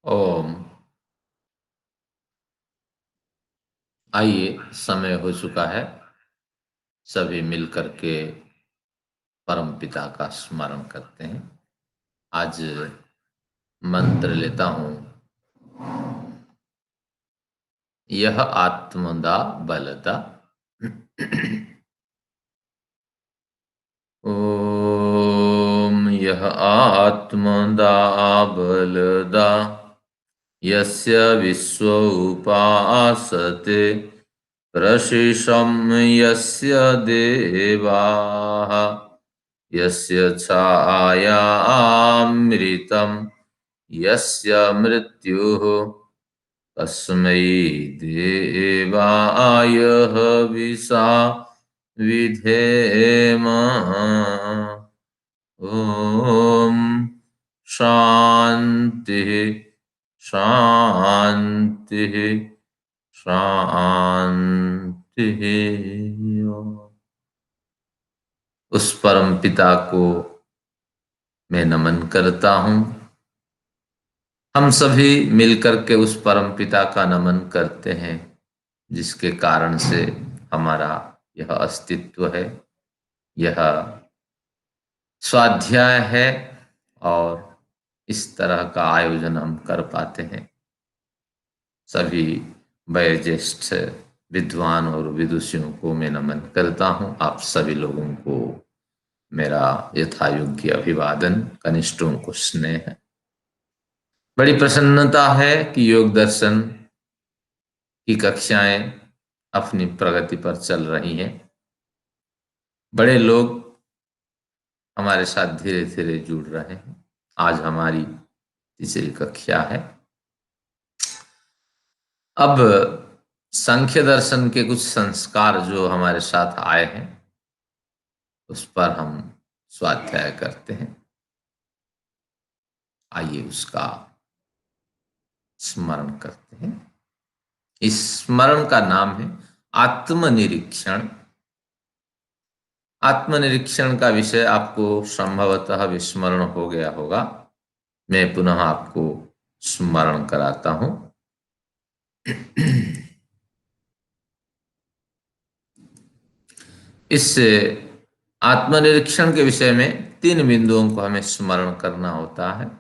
ओम। आइए, समय हो चुका है। सभी मिलकर के परम पिता का स्मरण करते हैं। आज मंत्र लेता हूं। यह आत्मदा बलदा। ओम। यह आत्मदा बलदा। यस्य विश्व उपासते प्रशिशं यस्य देवाः। यस्य छायामृतं यस्य मृत्युः। तस्मै देवाय हविषा विधेम। ॐ शांति शांति शांति। उस परम पिता को मैं नमन करता हूँ। हम सभी मिलकर के उस परम पिता का नमन करते हैं, जिसके कारण से हमारा यह अस्तित्व है, यह स्वाध्याय है और इस तरह का आयोजन हम कर पाते हैं। सभी वयोज्येष्ठ विद्वान और विदुषियों को मैं नमन करता हूँ। आप सभी लोगों को मेरा यथायोग्य अभिवादन, कनिष्ठों को स्नेह। बड़ी प्रसन्नता है कि योग दर्शन की कक्षाएं अपनी प्रगति पर चल रही हैं। बड़े लोग हमारे साथ धीरे धीरे जुड़ रहे हैं। आज हमारी तीसरी कक्षा है। अब सांख्य दर्शन के कुछ संस्कार जो हमारे साथ आए हैं, उस पर हम स्वाध्याय करते हैं। आइए उसका स्मरण करते हैं। इस स्मरण का नाम है आत्मनिरीक्षण। आत्मनिरीक्षण का विषय आपको संभवतः विस्मरण हो गया होगा। मैं पुनः आपको स्मरण कराता हूं। इस आत्मनिरीक्षण के विषय में 3 बिंदुओं को हमें स्मरण करना होता है।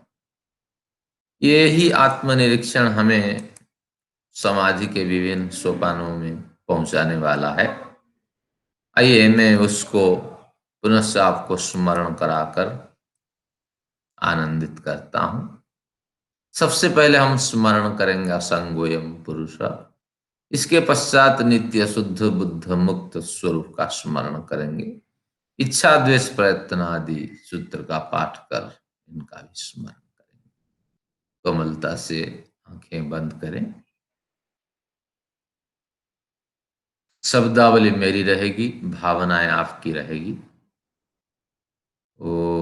ये ही आत्मनिरीक्षण हमें समाधि के विभिन्न सोपानों में पहुंचाने वाला है। आइए मैं उसको पुनः आपको स्मरण कराकर आनंदित करता हूं। सबसे पहले हम स्मरण करेंगे असंगोयम पुरुष। इसके पश्चात नित्य शुद्ध बुद्ध मुक्त स्वरूप का स्मरण करेंगे। इच्छा द्वेष प्रयत्न आदि सूत्र का पाठ कर इनका भी स्मरण करेंगे। कोमलता से आंखें बंद करें। शब्दावली मेरी रहेगी, भावनाएं आपकी रहेगी। ओ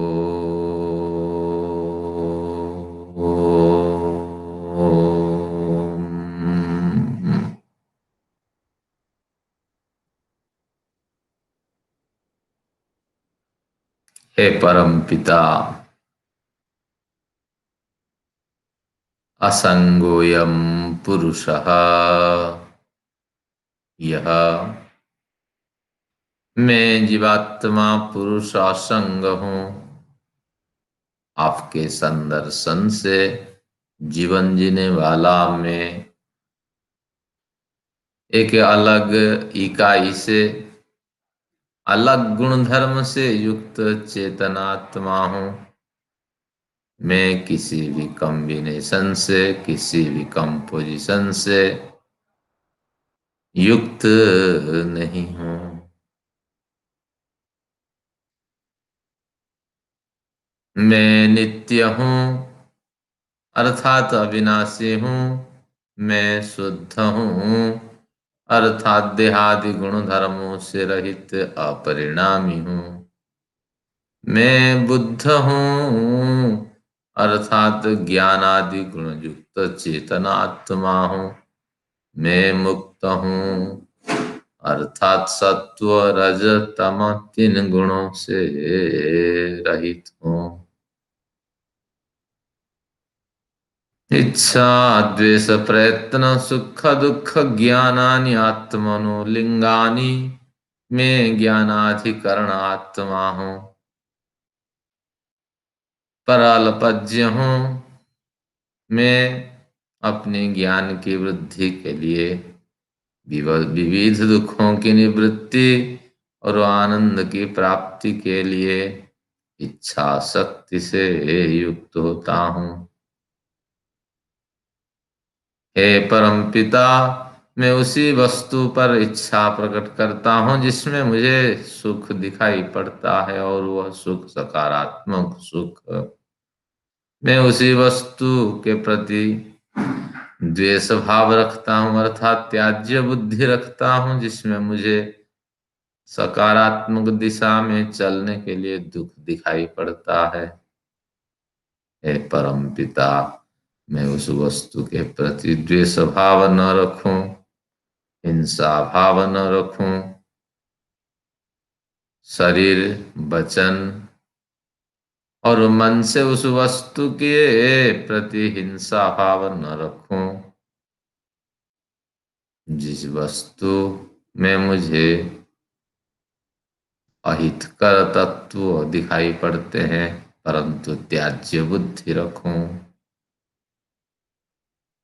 हे परम पिता, असंगोयम पुरुषः। यह मैं जीवात्मा पुरुष असंग हूँ। आपके संदर्शन से जीवन जीने वाला मैं एक अलग इकाई से, अलग गुणधर्म से युक्त चेतनात्मा हूँ। मैं किसी भी कॉम्बिनेशन से, किसी भी कंपोजिशन से युक्त नहीं हूँ। मैं नित्य हूँ अर्थात अविनाशी हूँ। मैं शुद्ध हूँ अर्थात देहादि गुण धर्मों से रहित अपरिणामी हूँ। मैं बुद्ध हूँ अर्थात ज्ञान आदि गुण युक्त चेतनात्मा हूँ। मैं मुक्त हूँ अर्थात सत्व रज तम 3 गुणों से रहित हूँ। इच्छा द्वेष प्रयत्न सुख दुख ज्ञानानि आत्मनो लिंगानि मैं ज्ञानाधिकरण आत्मा हूँ परालपज्य हूँ। मैं अपने ज्ञान की वृद्धि के लिए विविध दुखों की निवृत्ति और आनंद की प्राप्ति के लिए इच्छा शक्ति से युक्त होता हूँ। हे परमपिता, मैं उसी वस्तु पर इच्छा प्रकट करता हूँ जिसमें मुझे सुख दिखाई पड़ता है और वह सुख सकारात्मक सुख। मैं उसी वस्तु के प्रति द्वेष भाव रखता हूँ अर्थात त्याज्य बुद्धि रखता हूँ जिसमें मुझे सकारात्मक दिशा में चलने के लिए दुख दिखाई पड़ता है। हे परम पिता, मैं उस वस्तु के प्रति द्वेष भाव न रखूं, हिंसा भाव न रखूं, शरीर वचन और मन से उस वस्तु के प्रति हिंसा भाव न रखूं जिस वस्तु में मुझे अहितकर तत्व दिखाई पड़ते हैं, परंतु त्याज्य बुद्धि रखूं।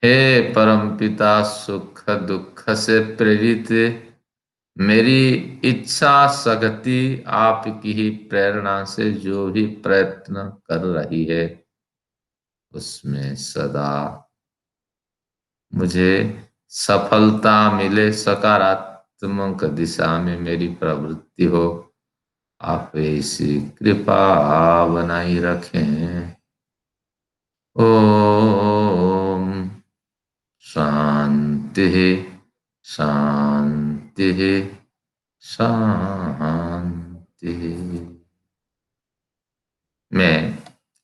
हे परमपिता, सुख दुख से प्रेरित मेरी इच्छा शक्ति आपकी ही प्रेरणा से जो भी प्रयत्न कर रही है उसमें सदा मुझे सफलता मिले, सकारात्मक दिशा में मेरी प्रवृत्ति हो। आप ऐसी कृपा बनाई रखें। ओम शांति शांति शांति। मैं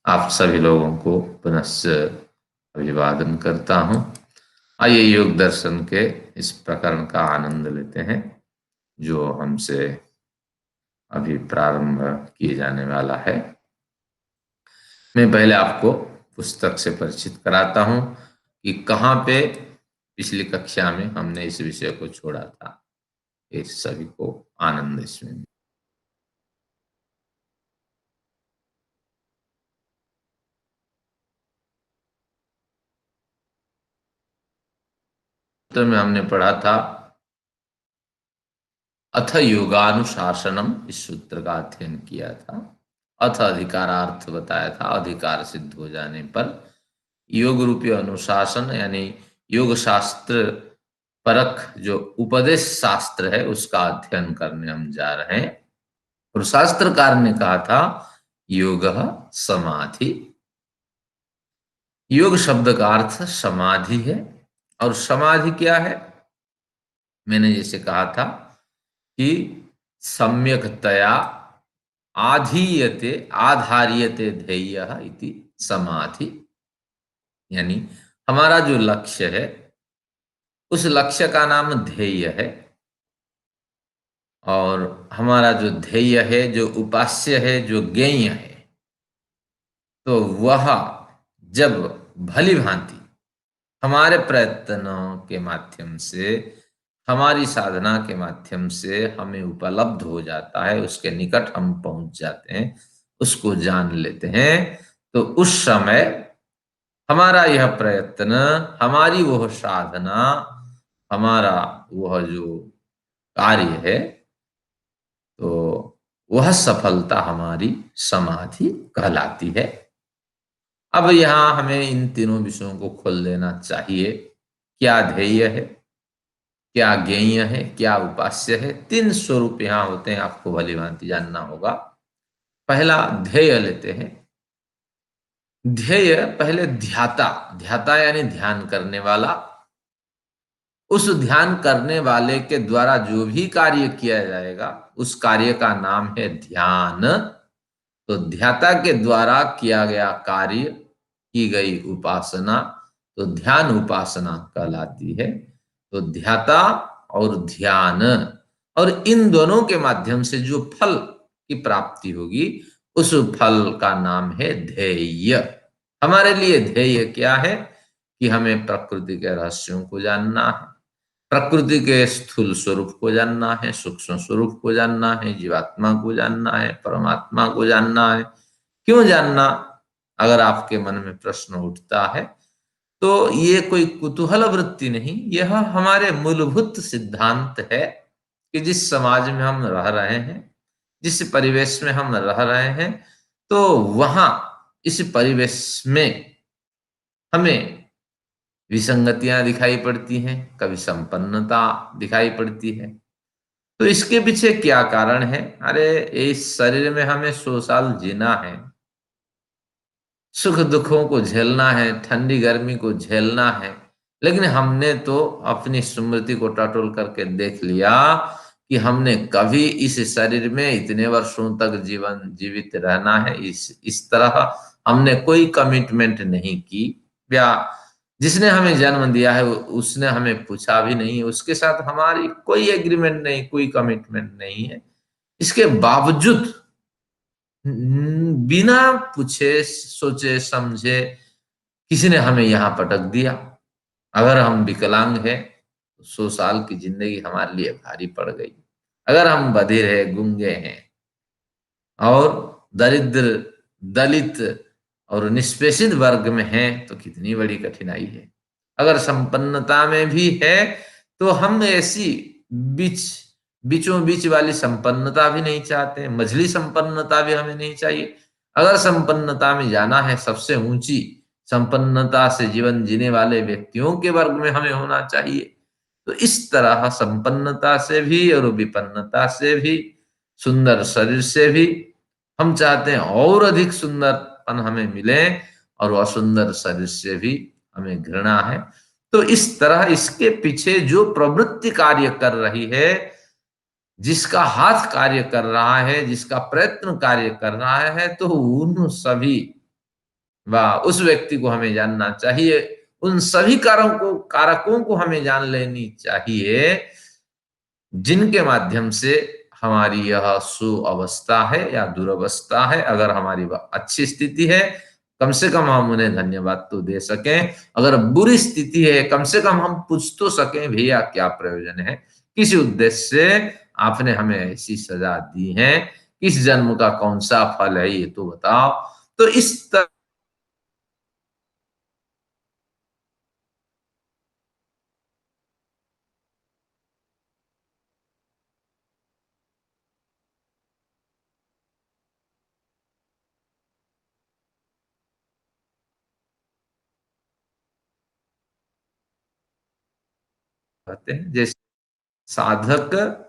आप सभी लोगों को पुनश्च अभिवादन करता हूँ। आइए योग दर्शन के इस प्रकरण का आनंद लेते हैं जो हमसे अभी प्रारंभ किए जाने वाला है। मैं पहले आपको पुस्तक से परिचित कराता हूँ कि कहाँ पे पिछली कक्षा में हमने इस विषय को छोड़ा था। इस सभी को आनंद इसमें। तो में हमने पढ़ा था अथ योगानुशासनम, इस सूत्र का अध्ययन किया था। अथ अधिकारार्थ बताया था, अधिकार सिद्ध हो जाने पर योग रूपी अनुशासन यानी योग शास्त्र परक जो उपदेश शास्त्र है उसका अध्ययन करने हम जा रहे हैं। और शास्त्रकार ने कहा था योग समाधि। योग शब्द का अर्थ समाधि है। और समाधि क्या है? मैंने जैसे कहा था कि सम्यकतया आधीयते आधार्यते ध्येय इति समाधि, यानी हमारा जो लक्ष्य है उस लक्ष्य का नाम ध्येय है। और हमारा जो ध्येय है, जो उपास्य है, जो ज्ञेय है, तो वह जब भली भांति हमारे प्रयत्नों के माध्यम से, हमारी साधना के माध्यम से हमें उपलब्ध हो जाता है, उसके निकट हम पहुंच जाते हैं, उसको जान लेते हैं, तो उस समय हमारा यह प्रयत्न, हमारी वह साधना, हमारा वह जो कार्य है, तो वह सफलता हमारी समाधि कहलाती है। अब यहाँ हमें इन तीनों विषयों को खोल देना चाहिए। क्या ध्येय है, क्या ज्ञेय है, क्या उपास्य है। तीन स्वरूप यहाँ होते हैं, आपको भली भांति जानना होगा। पहला ध्येय लेते हैं। ध्येय पहले ध्याता, ध्याता यानी ध्यान करने वाला। उस ध्यान करने वाले के द्वारा जो भी कार्य किया जाएगा उस कार्य का नाम है ध्यान। तो ध्याता के द्वारा किया गया कार्य, की गई उपासना, तो ध्यान उपासना कहलाती है। तो ध्याता और ध्यान, और इन दोनों के माध्यम से जो फल की प्राप्ति होगी उस फल का नाम है ध्येय। हमारे लिए ध्येय क्या है? कि हमें प्रकृति के रहस्यों को जानना है, प्रकृति के स्थूल स्वरूप को जानना है, सूक्ष्म स्वरूप को जानना है, जीवात्मा को जानना है, परमात्मा को जानना है। क्यों जानना? अगर आपके मन में प्रश्न उठता है तो ये कोई कुतूहल वृत्ति नहीं, यह हमारे मूलभूत सिद्धांत है कि जिस समाज में हम रह रहे हैं, जिस परिवेश में हम रह रहे हैं, तो वहां इस परिवेश में हमें विसंगतियां दिखाई पड़ती हैं, कभी संपन्नता दिखाई पड़ती है। तो इसके पीछे क्या कारण है? अरे, इस शरीर में हमें 100 साल जीना है, सुख दुखों को झेलना है, ठंडी गर्मी को झेलना है, लेकिन हमने तो अपनी स्मृति को टटोल करके देख लिया कि हमने कभी इस शरीर में इतने वर्षों तक जीवन जीवित रहना है, इस तरह हमने कोई कमिटमेंट नहीं की। या जिसने हमें जन्म दिया है उसने हमें पूछा भी नहीं, उसके साथ हमारी कोई एग्रीमेंट नहीं, कोई कमिटमेंट नहीं है। इसके बावजूद बिना पूछे सोचे समझे किसी ने हमें यहाँ पटक दिया। अगर हम विकलांग हैं तो 100 साल की जिंदगी हमारे लिए भारी पड़ गई। अगर हम बधिर है, गूंगे हैं और दरिद्र, दलित और निष्पेषित वर्ग में हैं तो कितनी बड़ी कठिनाई है। अगर संपन्नता में भी है तो हम ऐसी बीच बीचों बीच वाली संपन्नता भी नहीं चाहते, मझली संपन्नता भी हमें नहीं चाहिए। अगर संपन्नता में जाना है, सबसे ऊंची संपन्नता से जीवन जीने वाले व्यक्तियों के वर्ग में हमें होना चाहिए। तो इस तरह संपन्नता से भी और विपन्नता से भी, सुंदर शरीर से भी हम चाहते हैं और अधिक सुंदरपन हमें मिले, और असुंदर शरीर से भी हमें घृणा है। तो इस तरह इसके पीछे जो प्रवृत्ति कार्य कर रही है, जिसका हाथ कार्य कर रहा है, जिसका प्रयत्न कार्य कर रहा है, तो उन सभी व उस व्यक्ति को हमें जानना चाहिए। उन सभी कारकों को हमें जान लेनी चाहिए जिनके माध्यम से हमारी यह सुअवस्था है या दुरवस्था है। अगर हमारी अच्छी स्थिति है, कम से कम हम उन्हें धन्यवाद तो दे सकें। अगर बुरी स्थिति है, कम से कम हम पूछ तो सकें, भैया क्या प्रयोजन है, किस उद्देश्य से आपने हमें ऐसी सजा दी है, किस जन्म का कौन सा फल है ये तो बताओ। तो इस तरह कहते हैं, जैसे साधक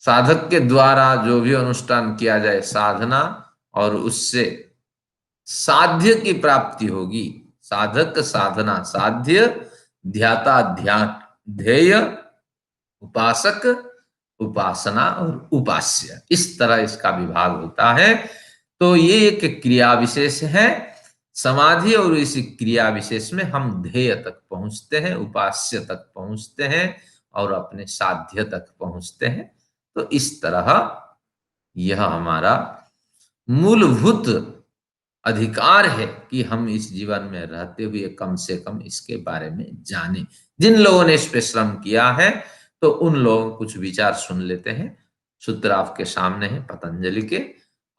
साधक के द्वारा जो भी अनुष्ठान किया जाए, साधना, और उससे साध्य की प्राप्ति होगी। साधक साधना, साध्य, ध्याता ध्यान, ध्येय, उपासक उपासना, और उपास्य, इस तरह इसका विभाग होता है। तो ये एक क्रिया विशेष है समाधि, और इस क्रिया विशेष में हम ध्येय तक पहुंचते हैं, उपास्य तक पहुंचते हैं, और अपने साध्य तक पहुंचते हैं। तो इस तरह यह हमारा मूलभूत अधिकार है कि हम इस जीवन में रहते हुए कम से कम इसके बारे में जानें। जिन लोगों ने इस पे श्रम किया है, तो उन लोगों कुछ विचार सुन लेते हैं। सूत्र आपके सामने है पतंजलि के,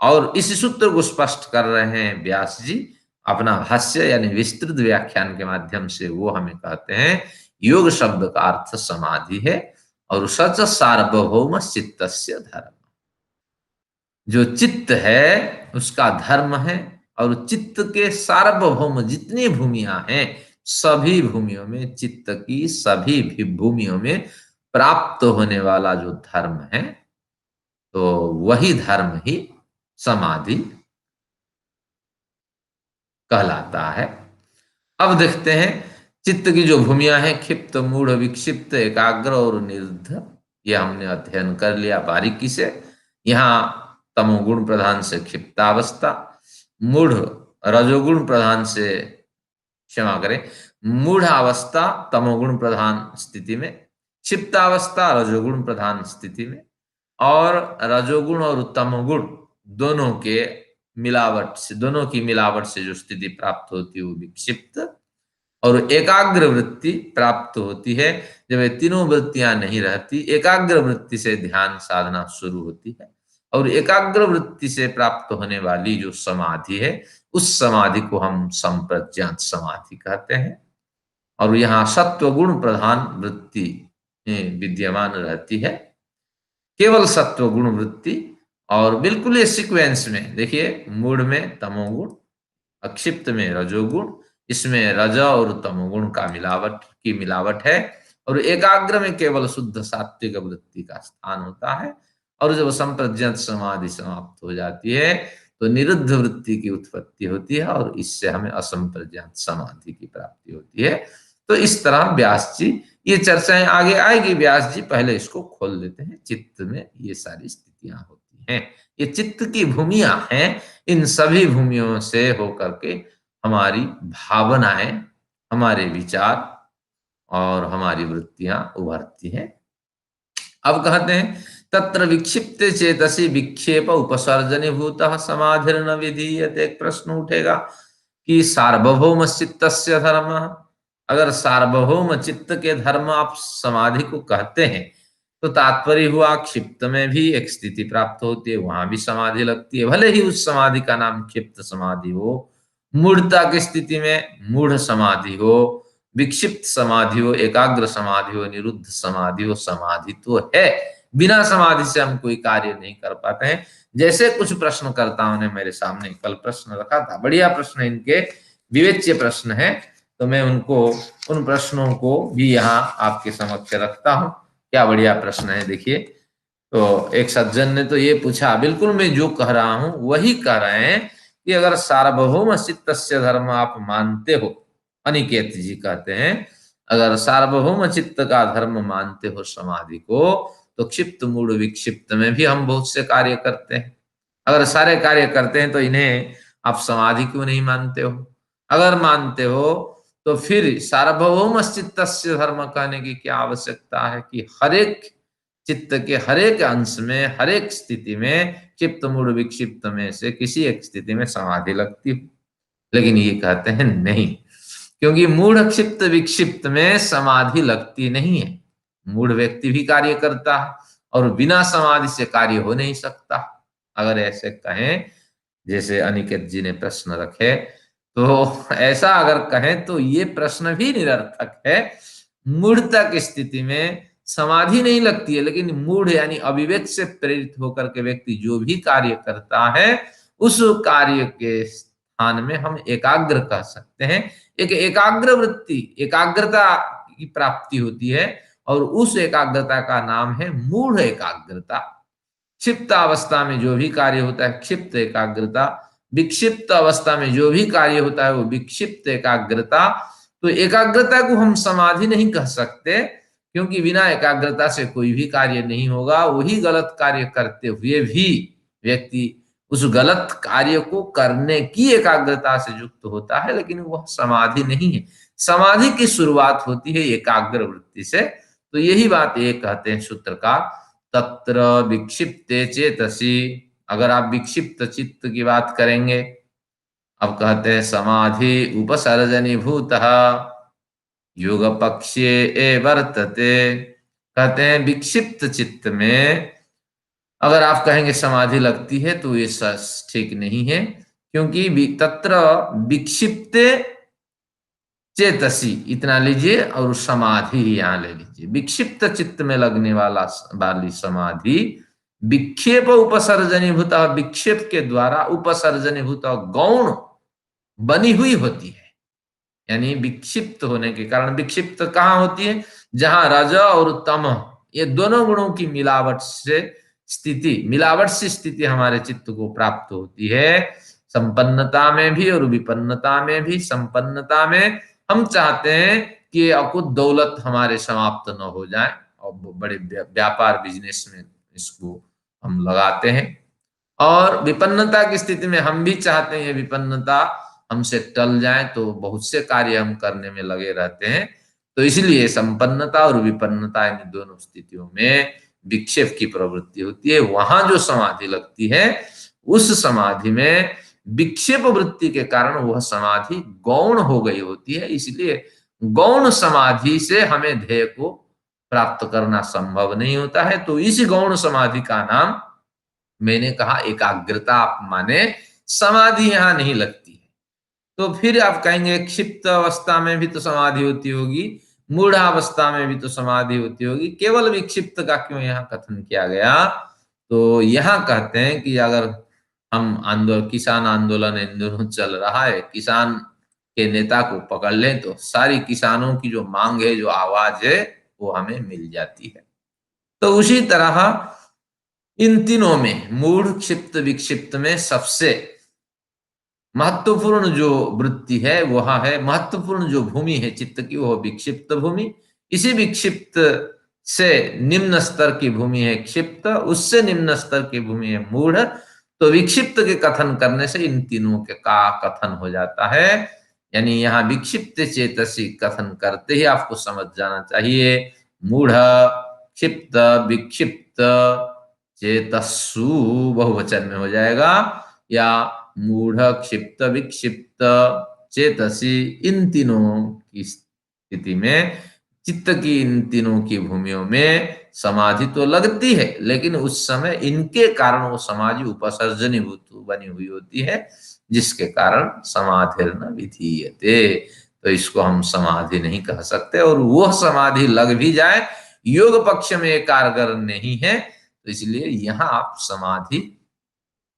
और इस सूत्र को स्पष्ट कर रहे हैं व्यास जी अपना भाष्य यानी विस्तृत व्याख्यान के माध्यम से। वो हमें कहते हैं योग शब्द का अर्थ समाधि है, और सच सार्वभौम चित्तस्य धर्म। जो चित्त है उसका धर्म है, और चित्त के सार्वभौम जितनी भूमियां हैं, सभी भूमियों में, चित्त की सभी भी भूमियों में प्राप्त होने वाला जो धर्म है, तो वही धर्म ही समाधि कहलाता है। अब देखते हैं चित्त की जो भूमियां हैं, क्षिप्त, मूढ़, विक्षिप्त, एकाग्र और निरुद्ध, ये हमने अध्ययन कर लिया बारीकी से। यहाँ तमोगुण प्रधान से क्षिप्तावस्था, मूढ़ रजोगुण प्रधान से, क्षमा करें, मूढ़ अवस्था तमोगुण प्रधान स्थिति में, क्षिप्तावस्था रजोगुण प्रधान स्थिति में, और रजोगुण और तमोगुण दोनों की मिलावट से जो स्थिति प्राप्त होती है वो विक्षिप्त, और एकाग्र वृत्ति प्राप्त होती है जब ये तीनों वृत्तियां नहीं रहती। एकाग्र वृत्ति से ध्यान साधना शुरू होती है और एकाग्र वृत्ति से प्राप्त होने वाली जो समाधि है उस समाधि को हम संप्रज्ञात समाधि कहते हैं। और यहाँ सत्व गुण प्रधान वृत्ति विद्यमान रहती है, केवल सत्व गुण वृत्ति। और बिल्कुल ये सीक्वेंस में देखिए, मूढ़ में तमोगुण, अक्षिप्त में रजोगुण, इसमें रज और तमोगुण का मिलावट है। और एकाग्र में केवल शुद्ध सात्विक वृत्ति का स्थान होता है। और जब संप्रज्ञात समाधि समाप्त हो जाती है तो निरुद्ध वृत्ति की उत्पत्ति होती है और इससे हमें असंप्रज्ञात समाधि की प्राप्ति होती है। तो इस तरह व्यास जी, ये चर्चाएं आगे आएगी, व्यास जी पहले इसको खोल देते हैं। चित्त में ये सारी स्थितियां होती हैं, ये चित्त की भूमियां हैं। इन सभी भूमियों से होकर के हमारी भावनाएं, हमारे विचार और हमारी वृत्तियां उभरती हैं। अब कहते हैं तत्र विक्षिप्त चेतसी विक्षेप उपसर्जनीभूत समाधिर्न विधीयते। एक प्रश्न उठेगा कि सार्वभौम चित्तस्य धर्म, अगर सार्वभौम चित्त के धर्म आप समाधि को कहते हैं तो तात्पर्य हुआ क्षिप्त में भी एक स्थिति प्राप्त होती है, वहां भी समाधि लगती है, भले ही उस समाधि का नाम क्षिप्त समाधि हो, मूढ़ता की स्थिति में मूढ़ समाधि हो, विक्षिप्त समाधि हो, एकाग्र समाधि हो, निरुद्ध समाधि हो, समाधि तो है। बिना समाधि से हम कोई कार्य नहीं कर पाते हैं। जैसे कुछ प्रश्नकर्ताओं ने मेरे सामने कल प्रश्न रखा था, बढ़िया प्रश्न, इनके विवेच्य प्रश्न है, तो मैं उनको उन प्रश्नों को भी यहाँ आपके समक्ष रखता हूँ। क्या बढ़िया प्रश्न है, देखिए। तो एक सज्जन ने तो ये पूछा, बिल्कुल मैं जो कह रहा हूं वही कह रहे हैं कि अगर सार्वभौम चित्तस्य धर्म आप मानते हो, अनिकेत जी कहते हैं, अगर सार्वभौम चित्त का धर्म मानते हो समाधि को, तो क्षिप्त मूढ़ विक्षिप्त में भी हम बहुत से कार्य करते हैं। अगर सारे कार्य करते हैं तो इन्हें आप समाधि क्यों नहीं मानते हो? अगर मानते हो तो फिर सार्वभौम चित्तस्य धर्म कहने की क्या आवश्यकता है कि हरेक चित्त के हरेक अंश में, हरेक स्थिति में, क्षिप्त मूढ़ विक्षिप्त में से किसी एक स्थिति में समाधि लगती हो? लेकिन ये कहते हैं नहीं, क्योंकि मूढ़ क्षिप्त विक्षिप्त में समाधि लगती नहीं है। मूढ़ व्यक्ति भी कार्य करता है और बिना समाधि से कार्य हो नहीं सकता। अगर ऐसे कहें जैसे अनिकेत जी ने प्रश्न रखे, तो ऐसा अगर कहें तो ये प्रश्न भी निरर्थक है। मूढ़ता की स्थिति में समाधि नहीं लगती है, लेकिन मूढ़ यानी अविवेक से प्रेरित होकर के व्यक्ति जो भी कार्य करता है उस कार्य के स्थान में हम एकाग्र कह सकते हैं। एक एकाग्र वृत्ति, एकाग्रता की प्राप्ति होती है और उस एकाग्रता का नाम है मूढ़ एकाग्रता। क्षिप्त अवस्था में जो भी कार्य होता है क्षिप्त एकाग्रता, विक्षिप्त अवस्था में जो भी कार्य होता है वो विक्षिप्त एकाग्रता। तो एकाग्रता को हम समाधि नहीं कह सकते, क्योंकि बिना एकाग्रता से कोई भी कार्य नहीं होगा। वही गलत कार्य करते हुए भी व्यक्ति उस गलत कार्य को करने की एकाग्रता से युक्त होता है, लेकिन वह समाधि नहीं है। समाधि की शुरुआत होती है एकाग्र वृत्ति से। तो यही बात ये कहते हैं सूत्रकार, तत्र विक्षिप्ते चेतसी। अगर आप विक्षिप्त चित्त की बात करेंगे, अब कहते हैं समाधि उपसर्जनी भूत योग पक्षे वर्तते। कहते हैं विक्षिप्त चित्त में अगर आप कहेंगे समाधि लगती है तो ये ठीक नहीं है, क्योंकि तत्र विक्षिप्ते चेतसी इतना लीजिए और समाधि ही यहां ले लीजिए। विक्षिप्त चित्त में लगने वाली समाधि विक्षेप उपसर्जनीभूत, विक्षेप के द्वारा उपसर्जनीभूत गौण बनी हुई होती है। यानी विक्षिप्त होने के कारण, विक्षिप्त कहाँ होती है? जहां रज और तम ये दोनों गुणों की मिलावट से स्थिति हमारे चित्त को प्राप्त होती है। संपन्नता में भी और विपन्नता में भी। संपन्नता में हम चाहते हैं कि अकुत दौलत हमारे समाप्त न हो जाए और बड़े व्यापार बिजनेस में इसको हम लगाते हैं। और विपन्नता की स्थिति में हम भी चाहते हैं ये विपन्नता हमसे टल जाए, तो बहुत से कार्य हम करने में लगे रहते हैं। तो इसलिए संपन्नता और विपन्नता इन दोनों स्थितियों में विक्षेप की प्रवृत्ति होती है। वहां जो समाधि लगती है उस समाधि में विक्षेप वृत्ति के कारण वह समाधि गौण हो गई होती है। इसलिए गौण समाधि से हमें ध्येय को प्राप्त करना संभव नहीं होता है। तो इस गौण समाधि का नाम मैंने कहा एकाग्रता, आप माने समाधि यहां नहीं लगती है। तो फिर आप कहेंगे क्षिप्त अवस्था में भी तो समाधि होती होगी, मूढ़ावस्था में भी तो समाधि होती होगी, केवल विक्षिप्त का क्यों यहाँ कथन किया गया? तो यहाँ कहते हैं कि अगर हम आंदोलन, किसान आंदोलन इन दिनों चल रहा है, किसान के नेता को पकड़ लें तो सारी किसानों की जो मांग है, जो आवाज है, वो हमें मिल जाती है। तो उसी तरह इन तीनों में मूढ़, क्षिप्त, विक्षिप्त में सबसे महत्वपूर्ण जो वृत्ति है वह है, महत्वपूर्ण जो भूमि है चित्त की, वह विक्षिप्त भूमि। इसी विक्षिप्त से निम्न स्तर की भूमि है क्षिप्त, उससे निम्न स्तर की भूमि है मूढ़। तो विक्षिप्त के कथन करने से इन तीनों के का कथन हो जाता है। यानी यहाँ विक्षिप्त चेतसी कथन करते ही आपको समझ जाना चाहिए मूढ़, क्षिप्त, विक्षिप्त चेतस्सु बहुवचन में हो जाएगा, या मूढ़, क्षिप्त, विक्षिप्त चेतसी, इन तीनों की स्थिति में, चित्त की इन तीनों की भूमियों में समाधि तो लगती है, लेकिन उस समय इनके कारण वो समाधि उपसर्जनीभूत बनी हुई होती है, जिसके कारण समाधिर्न विधीयते। तो इसको हम समाधि नहीं कह सकते, और वह समाधि लग भी जाए योग पक्ष में कारगर नहीं है, तो इसलिए यहां आप समाधि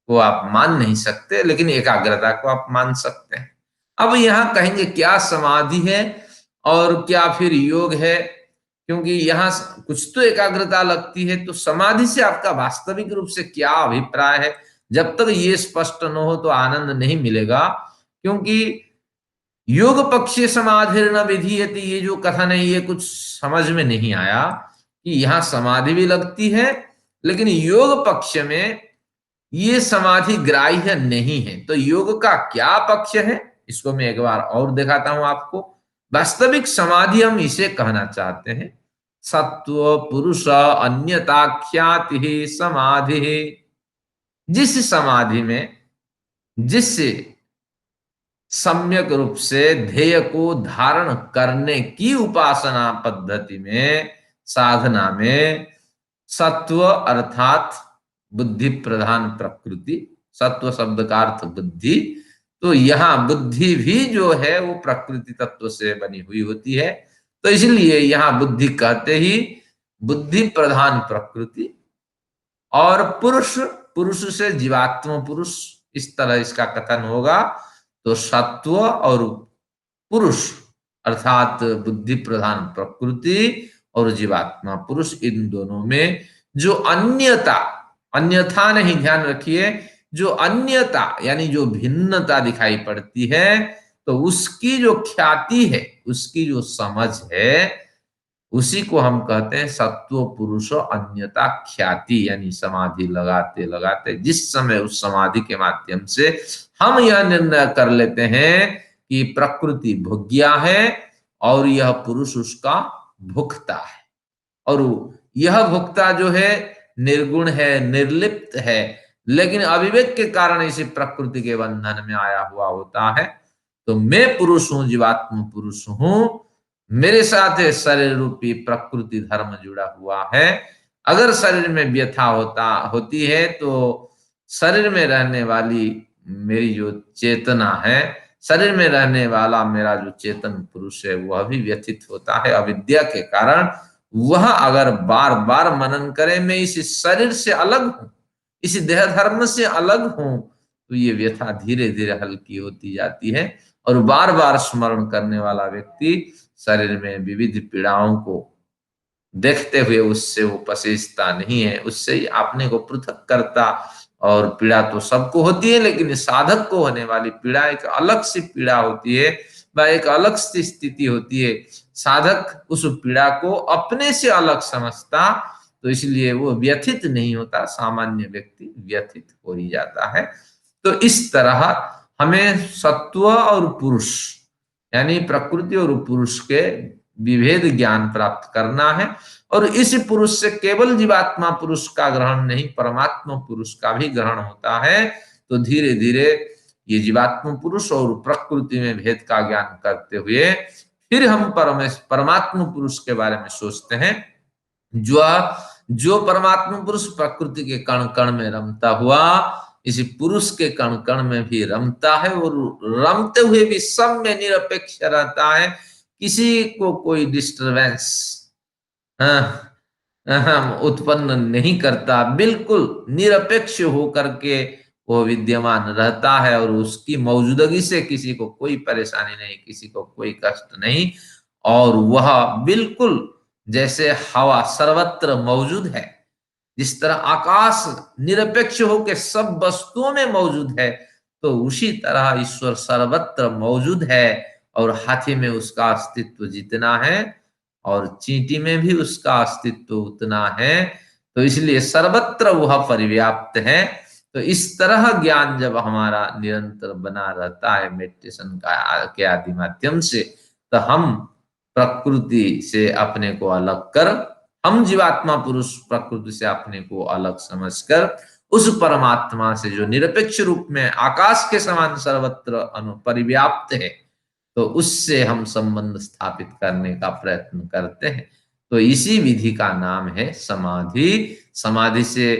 को आप मान नहीं सकते, लेकिन एकाग्रता को आप मान सकते हैं। अब यहां कहेंगे क्या समाधि है और क्या फिर योग है, क्योंकि यहां कुछ तो एकाग्रता लगती है, तो समाधि से आपका वास्तविक रूप से क्या अभिप्राय है? जब तक ये स्पष्ट न हो तो आनंद नहीं मिलेगा, क्योंकि योग पक्षीय समाधिर्न विधीयते, ये जो कथन है ये कुछ समझ में नहीं आया कि यहाँ समाधि भी लगती है, लेकिन योग पक्ष में ये समाधि ग्राह्य नहीं है। तो योग का क्या पक्ष है, इसको मैं एक बार और दिखाता हूं आपको। वास्तविक समाधि हम इसे कहना चाहते हैं सत्व पुरुष अन्यताख्याति समाधि। जिस समाधि में, जिस सम्यक रूप से ध्येय को धारण करने की उपासना पद्धति में, साधना में, सत्व अर्थात बुद्धि प्रधान प्रकृति, सत्व शब्द का अर्थ बुद्धि, तो यहां बुद्धि भी जो है वो प्रकृति तत्व से बनी हुई होती है। तो इसलिए यहां बुद्धि कहते ही बुद्धि प्रधान प्रकृति, और पुरुष, पुरुष से जीवात्म पुरुष, इस तरह इसका कथन होगा। तो सत्व और पुरुष अर्थात बुद्धि प्रधान प्रकृति और जीवात्मा पुरुष, इन दोनों में जो अन्यता, अन्यथा नहीं, ध्यान रखिए, जो अन्यता यानी जो भिन्नता दिखाई पड़ती है, तो उसकी जो ख्याति है, उसकी जो समझ है, उसी को हम कहते हैं सत्व पुरुष अन्यता ख्याति। यानी समाधि लगाते लगाते जिस समय उस समाधि के माध्यम से हम यह निर्णय कर लेते हैं कि प्रकृति भोग्या है और यह पुरुष उसका भुक्ता है, और यह भुक्ता जो है निर्गुण है, निर्लिप्त है, लेकिन अविवेक के कारण इसे प्रकृति के बंधन में आया हुआ होता है। तो मैं पुरुष हूं, जीवात्म पुरुष हूं, मेरे साथ शरीर रूपी प्रकृति धर्म जुड़ा हुआ है। अगर शरीर में व्यथा होती है तो शरीर में रहने वाली मेरी जो चेतना है, शरीर में रहने वाला मेरा जो चेतन पुरुष है, वह भी व्यथित होता है अविद्या के कारण। वह अगर बार बार मनन करे मैं इस शरीर से अलग हूं, इस देह धर्म से अलग हूं, तो ये व्यथा धीरे धीरे हल्की होती जाती है, और बार बार स्मरण करने वाला व्यक्ति शरीर में विविध पीड़ाओं को देखते हुए उससे वो पसेजता नहीं है, उससे ही अपने को पृथक करता। और पीड़ा तो सबको होती है, लेकिन साधक को होने वाली पीड़ा एक अलग सी पीड़ा होती है, वह एक अलग सी स्थिति होती है। साधक उस पीड़ा को अपने से अलग समझता, तो इसलिए वो व्यथित नहीं होता, सामान्य व्यक्ति व्यथित हो ही जाता है। तो इस तरह हमें सत्व और पुरुष यानी प्रकृति और पुरुष के विभेद ज्ञान प्राप्त करना है, और इस पुरुष से केवल जीवात्मा पुरुष का ग्रहण नहीं, परमात्मा पुरुष का भी ग्रहण होता है। तो धीरे धीरे ये जीवात्म पुरुष और प्रकृति में भेद का ज्ञान करते हुए फिर हम परमात्म पुरुष के बारे में सोचते हैं। जो जो परमात्मा पुरुष प्रकृति के कण कण में रमता हुआ इसी पुरुष के कण कण में भी रमता है और रमते हुए भी सब में निरपेक्ष रहता है, किसी को कोई डिस्टरबेंस उत्पन्न नहीं करता, बिल्कुल निरपेक्ष होकर के वो विद्यमान रहता है और उसकी मौजूदगी से किसी को कोई परेशानी नहीं, किसी को कोई कष्ट नहीं। और वह बिल्कुल जैसे हवा सर्वत्र मौजूद है, जिस तरह आकाश निरपेक्ष होकर सब वस्तुओं में मौजूद है, तो उसी तरह ईश्वर सर्वत्र मौजूद है और हाथी में उसका अस्तित्व जितना है और चींटी में भी उसका अस्तित्व उतना है, तो इसलिए सर्वत्र वह परिव्याप्त है। तो इस तरह ज्ञान जब हमारा निरंतर बना रहता है मेडिटेशन का के आदि माध्यम से, तो हम प्रकृति से अपने को अलग कर, हम जीवात्मा पुरुष प्रकृति से अपने को अलग समझकर उस परमात्मा से जो निरपेक्ष रूप में आकाश के समान सर्वत्र परिव्याप्त है, तो उससे हम संबंध स्थापित करने का प्रयत्न करते हैं। तो इसी विधि का नाम है समाधि। समाधि से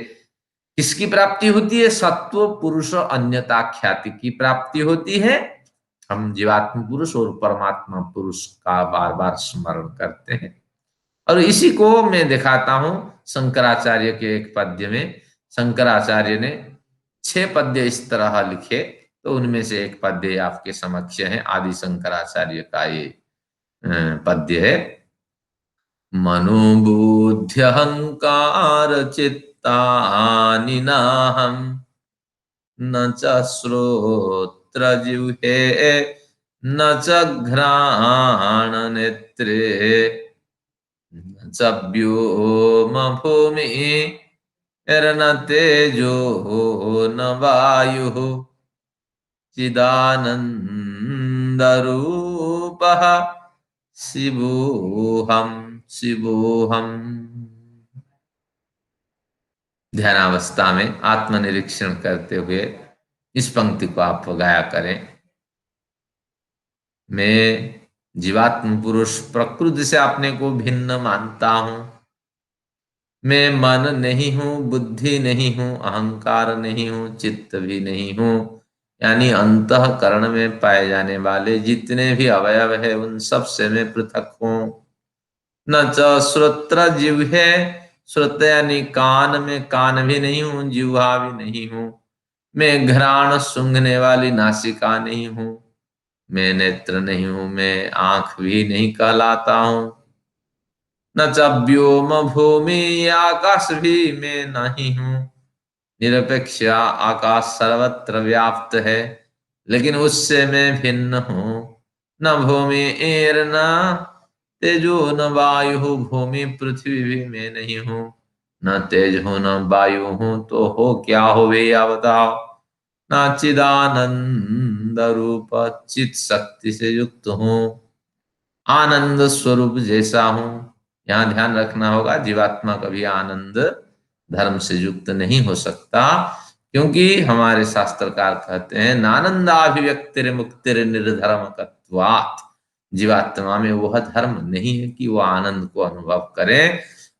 किसकी प्राप्ति होती है? सत्व पुरुष अन्यता ख्याति की प्राप्ति होती है। हम जीवात्म पुरुष और परमात्मा पुरुष का बार बार स्मरण करते हैं। और इसी को मैं दिखाता हूं शंकराचार्य के एक पद्य में। शंकराचार्य ने 6 पद्य इस तरह लिखे, तो उनमें से एक पद्य आपके समक्ष है। आदि शंकराचार्य का ये पद्य है। मनोबुद्ध्यहंकार चित्तानि नाहं न च श्रोत्र जिह्वे न च घ्राण नेत्रे न च व्योम भूमि न तेजो न वायुः चिदानन्दरूपः शिवोऽहं शिवोऽहं। ध्यानावस्था में आत्मनिरीक्षण करते हुए इस पंक्ति को आप गाया करें। मैं जीवात्म पुरुष प्रकृति से अपने को भिन्न मानता हूं। मैं मन नहीं हूं, बुद्धि नहीं हूं, अहंकार नहीं हूं, चित्त भी नहीं हूं, यानी अंतःकरण में पाए जाने वाले जितने भी अवयव है उन सब से मैं पृथक हूं। न च श्रोत्र जिह्वे, श्रोत्र यानी कान में कान भी नहीं हूं, जिह्वा भी नहीं हूं। मैं घ्राण सूंघने वाली नासिका नहीं हूं। मैं नेत्र नहीं हूं, मैं आंख भी नहीं कहलाता हूं। न च व्योम भूमि, आकाश भी मैं नहीं हूं। निरपेक्ष आकाश सर्वत्र व्याप्त है, लेकिन उससे मैं भिन्न हूं। न भूमि एर न तेजो न वायु, भूमि पृथ्वी भी मैं नहीं हूं। न तेज हो न वायु हूं, तो हो क्या हो भैया बताओ। न चिदानंद रूप, चित शक्ति से युक्त हूं, आनंद स्वरूप जैसा हूं। यहां ध्यान रखना होगा, जीवात्मा कभी आनंद धर्म से युक्त नहीं हो सकता, क्योंकि हमारे शास्त्रकार कहते हैं नानंदाभिव्यक्तिर मुक्तिर निर्धर्मकत्वात्। जीवात्मा में वह धर्म नहीं है कि वह आनंद को अनुभव करे।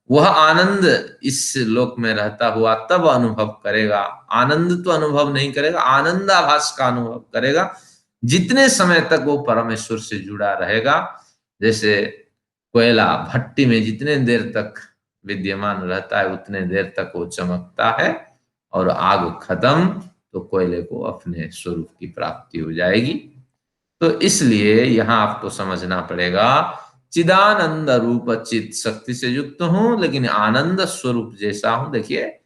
वह आनंद इस लोक में रहता हुआ तब अनुभव करेगा। आनंद तो अनुभव नहीं करेगा, आनंदाभास का अनुभव करेगा जितने समय तक वो परमेश्वर से जुड़ा रहेगा। जैसे कोयला भट्टी में जितने देर तक विद्यमान रहता है उतने देर तक वो चमकता है, और आग खत्म तो कोयले को अपने स्वरूप की प्राप्ति हो जाएगी। तो इसलिए यहाँ आपको समझना पड़ेगा, चिदानंद रूप चित शक्ति से युक्त हूं, लेकिन आनंद स्वरूप जैसा हूं। देखिए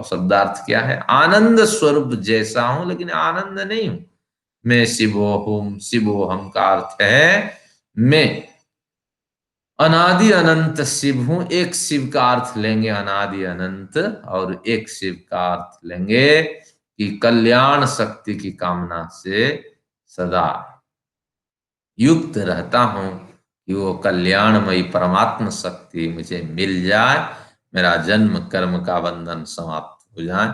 शब्दार्थ क्या है, आनंद स्वरूप जैसा हूं लेकिन आनंद नहीं हूं। मैं शिवोहम, शिवोहम का अर्थ है मैं अनादि अनंत शिव हूं। एक शिव का अर्थ लेंगे अनादि अनंत, और एक शिव का अर्थ लेंगे कि कल्याण शक्ति की कामना से सदा युक्त रहता हूं कि वो कल्याणमयी परमात्मा शक्ति मुझे मिल जाए, मेरा जन्म कर्म का बंधन समाप्त हो जाए।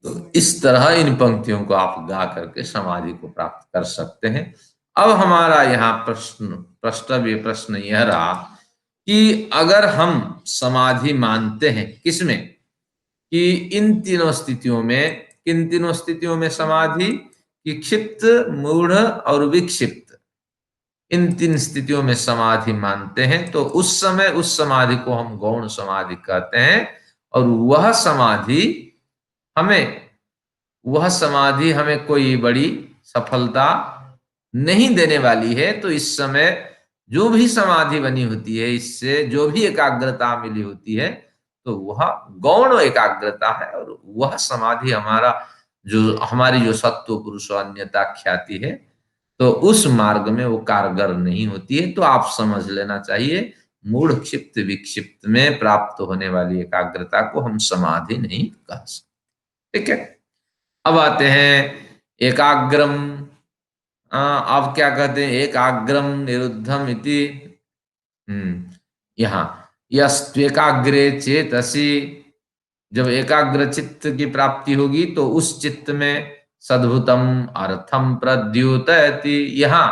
तो इस तरह इन पंक्तियों को आप गा करके समाधि को प्राप्त कर सकते हैं। अब हमारा यहाँ प्रश्न यह रहा कि अगर हम समाधि मानते हैं किसमें, कि इन तीनों स्थितियों में, किन तीनों स्थितियों में समाधि, कि क्षिप्त, मूढ़ और विक्षिप्त, इन तीन स्थितियों में समाधि मानते हैं, तो उस समय उस समाधि को हम गौण समाधि कहते हैं। और हमें वह समाधि हमें कोई बड़ी सफलता नहीं देने वाली है। तो इस समय जो भी समाधि बनी होती है, इससे जो भी एकाग्रता मिली होती है, तो वह गौण एकाग्रता है। और वह समाधि हमारी जो सत्व पुरुष अन्यता ख्याति है, तो उस मार्ग में वो कारगर नहीं होती है। तो आप समझ लेना चाहिए, मूढ़, क्षिप्त, विक्षिप्त में प्राप्त होने वाली एकाग्रता को हम समाधि नहीं कह सकते। ठीक है। अब आते हैं एकाग्रम। अब क्या कहते हैं, एकाग्रम निरुद्धम इति। यहाँ यस्त्वेकाग्रे चेतसि, जब एकाग्र चित्त की प्राप्ति होगी तो उस चित्त में सद्भुतम अर्थम प्रद्योतयति। यहाँ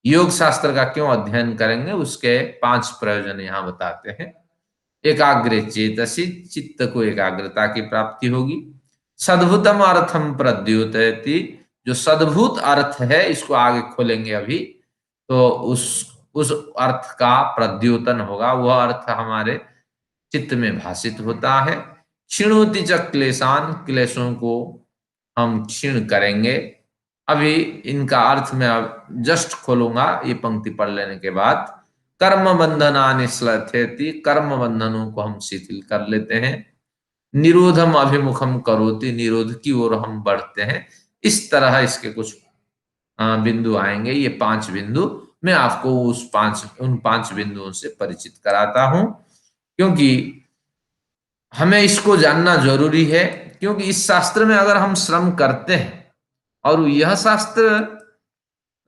योग शास्त्र का क्यों अध्ययन करेंगे, उसके 5 प्रयोजन यहाँ बताते हैं। एकाग्रे चेतसि, चित्त को एकाग्रता की प्राप्ति होगी। सद्भुतम अर्थम प्रद्योतयति, जो सद्भुत अर्थ है, इसको आगे खोलेंगे अभी, तो उस अर्थ का प्रद्योतन होगा, वह अर्थ हमारे चित्त में भाषित होता है। क्षीणोति च क्लेशान, क्लेशों को हम क्षीण करेंगे। अभी इनका अर्थ मैं अब जस्ट खोलूंगा ये पंक्ति पढ़ लेने के बाद। कर्म बंधनानि श्लथयति, कर्म बंधनों को हम शिथिल कर लेते हैं। निरोधम अभिमुखम करोति, निरोध की ओर हम बढ़ते हैं। इस तरह इसके कुछ बिंदु आएंगे। ये 5 बिंदु मैं आपको उन 5 बिंदुओं से परिचित कराता हूं, क्योंकि हमें इसको जानना जरूरी है। क्योंकि इस शास्त्र में अगर हम श्रम करते हैं, और यह शास्त्र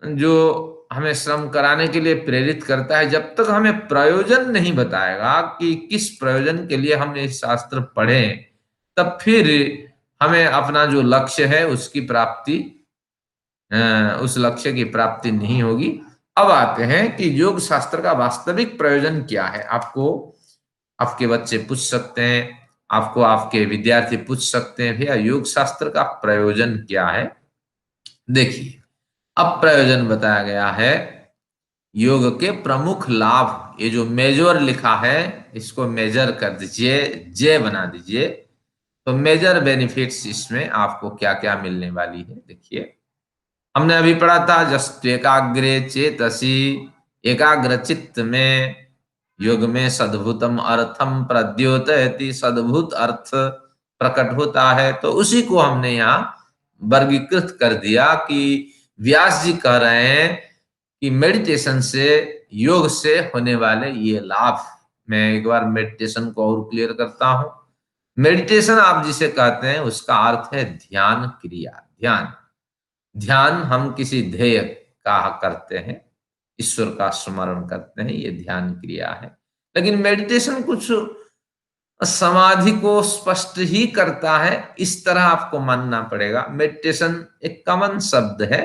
जो हमें श्रम कराने के लिए प्रेरित करता है, जब तक हमें प्रयोजन नहीं बताएगा कि किस प्रयोजन के लिए हमने इस शास्त्र पढ़े, तब फिर हमें अपना जो लक्ष्य है उस लक्ष्य की प्राप्ति नहीं होगी। अब आते हैं कि योग शास्त्र का वास्तविक प्रयोजन क्या है। आपको आपके बच्चे पूछ सकते हैं, आपको आपके विद्यार्थी पूछ सकते हैं, भैया योग शास्त्र का प्रयोजन क्या है। देखिए, अब प्रयोजन बताया गया है, योग के प्रमुख लाभ। ये जो मेजर लिखा है, इसको मेजर कर दीजिए, जे बना दीजिए। तो मेजर बेनिफिट्स इसमें आपको क्या क्या मिलने वाली है, देखिए। हमने अभी पढ़ा था, जस्ट एकाग्रे चेतसि, एकाग्र चित्त में, योग में सद्भुतम अर्थम प्रद्योतयति, सद्भुत अर्थ प्रकट होता है। तो उसी को हमने यहाँ वर्गीकृत कर दिया कि व्यास जी कह रहे हैं कि मेडिटेशन से, योग से होने वाले ये लाभ। मैं एक बार मेडिटेशन को और क्लियर करता हूं। मेडिटेशन आप जिसे कहते हैं, उसका अर्थ है ध्यान क्रिया। ध्यान हम किसी ध्येय का करते हैं, ईश्वर का स्मरण करते हैं, ये ध्यान क्रिया है। लेकिन मेडिटेशन कुछ समाधि को स्पष्ट ही करता है, इस तरह आपको मानना पड़ेगा। मेडिटेशन एक कॉमन शब्द है,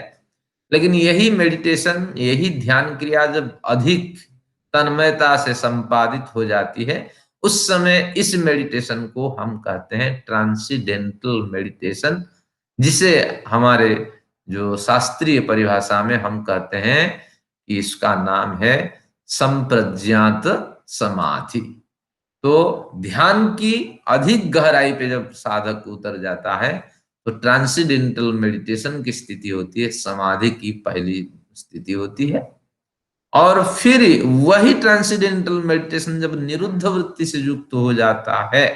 लेकिन यही मेडिटेशन, यही ध्यान क्रिया जब अधिक तन्मयता से संपादित हो जाती है, उस समय इस मेडिटेशन को हम कहते हैं ट्रांसीडेंटल मेडिटेशन, जिसे हमारे जो शास्त्रीय परिभाषा में हम कहते हैं कि इसका नाम है संप्रज्ञात समाधि। तो ध्यान की अधिक गहराई पे जब साधक उतर जाता है, तो ट्रांसीडेंटल मेडिटेशन की स्थिति होती है, समाधि की पहली स्थिति होती है। और फिर वही ट्रांसीडेंटल मेडिटेशन जब निरुद्ध वृत्ति से युक्त हो जाता है,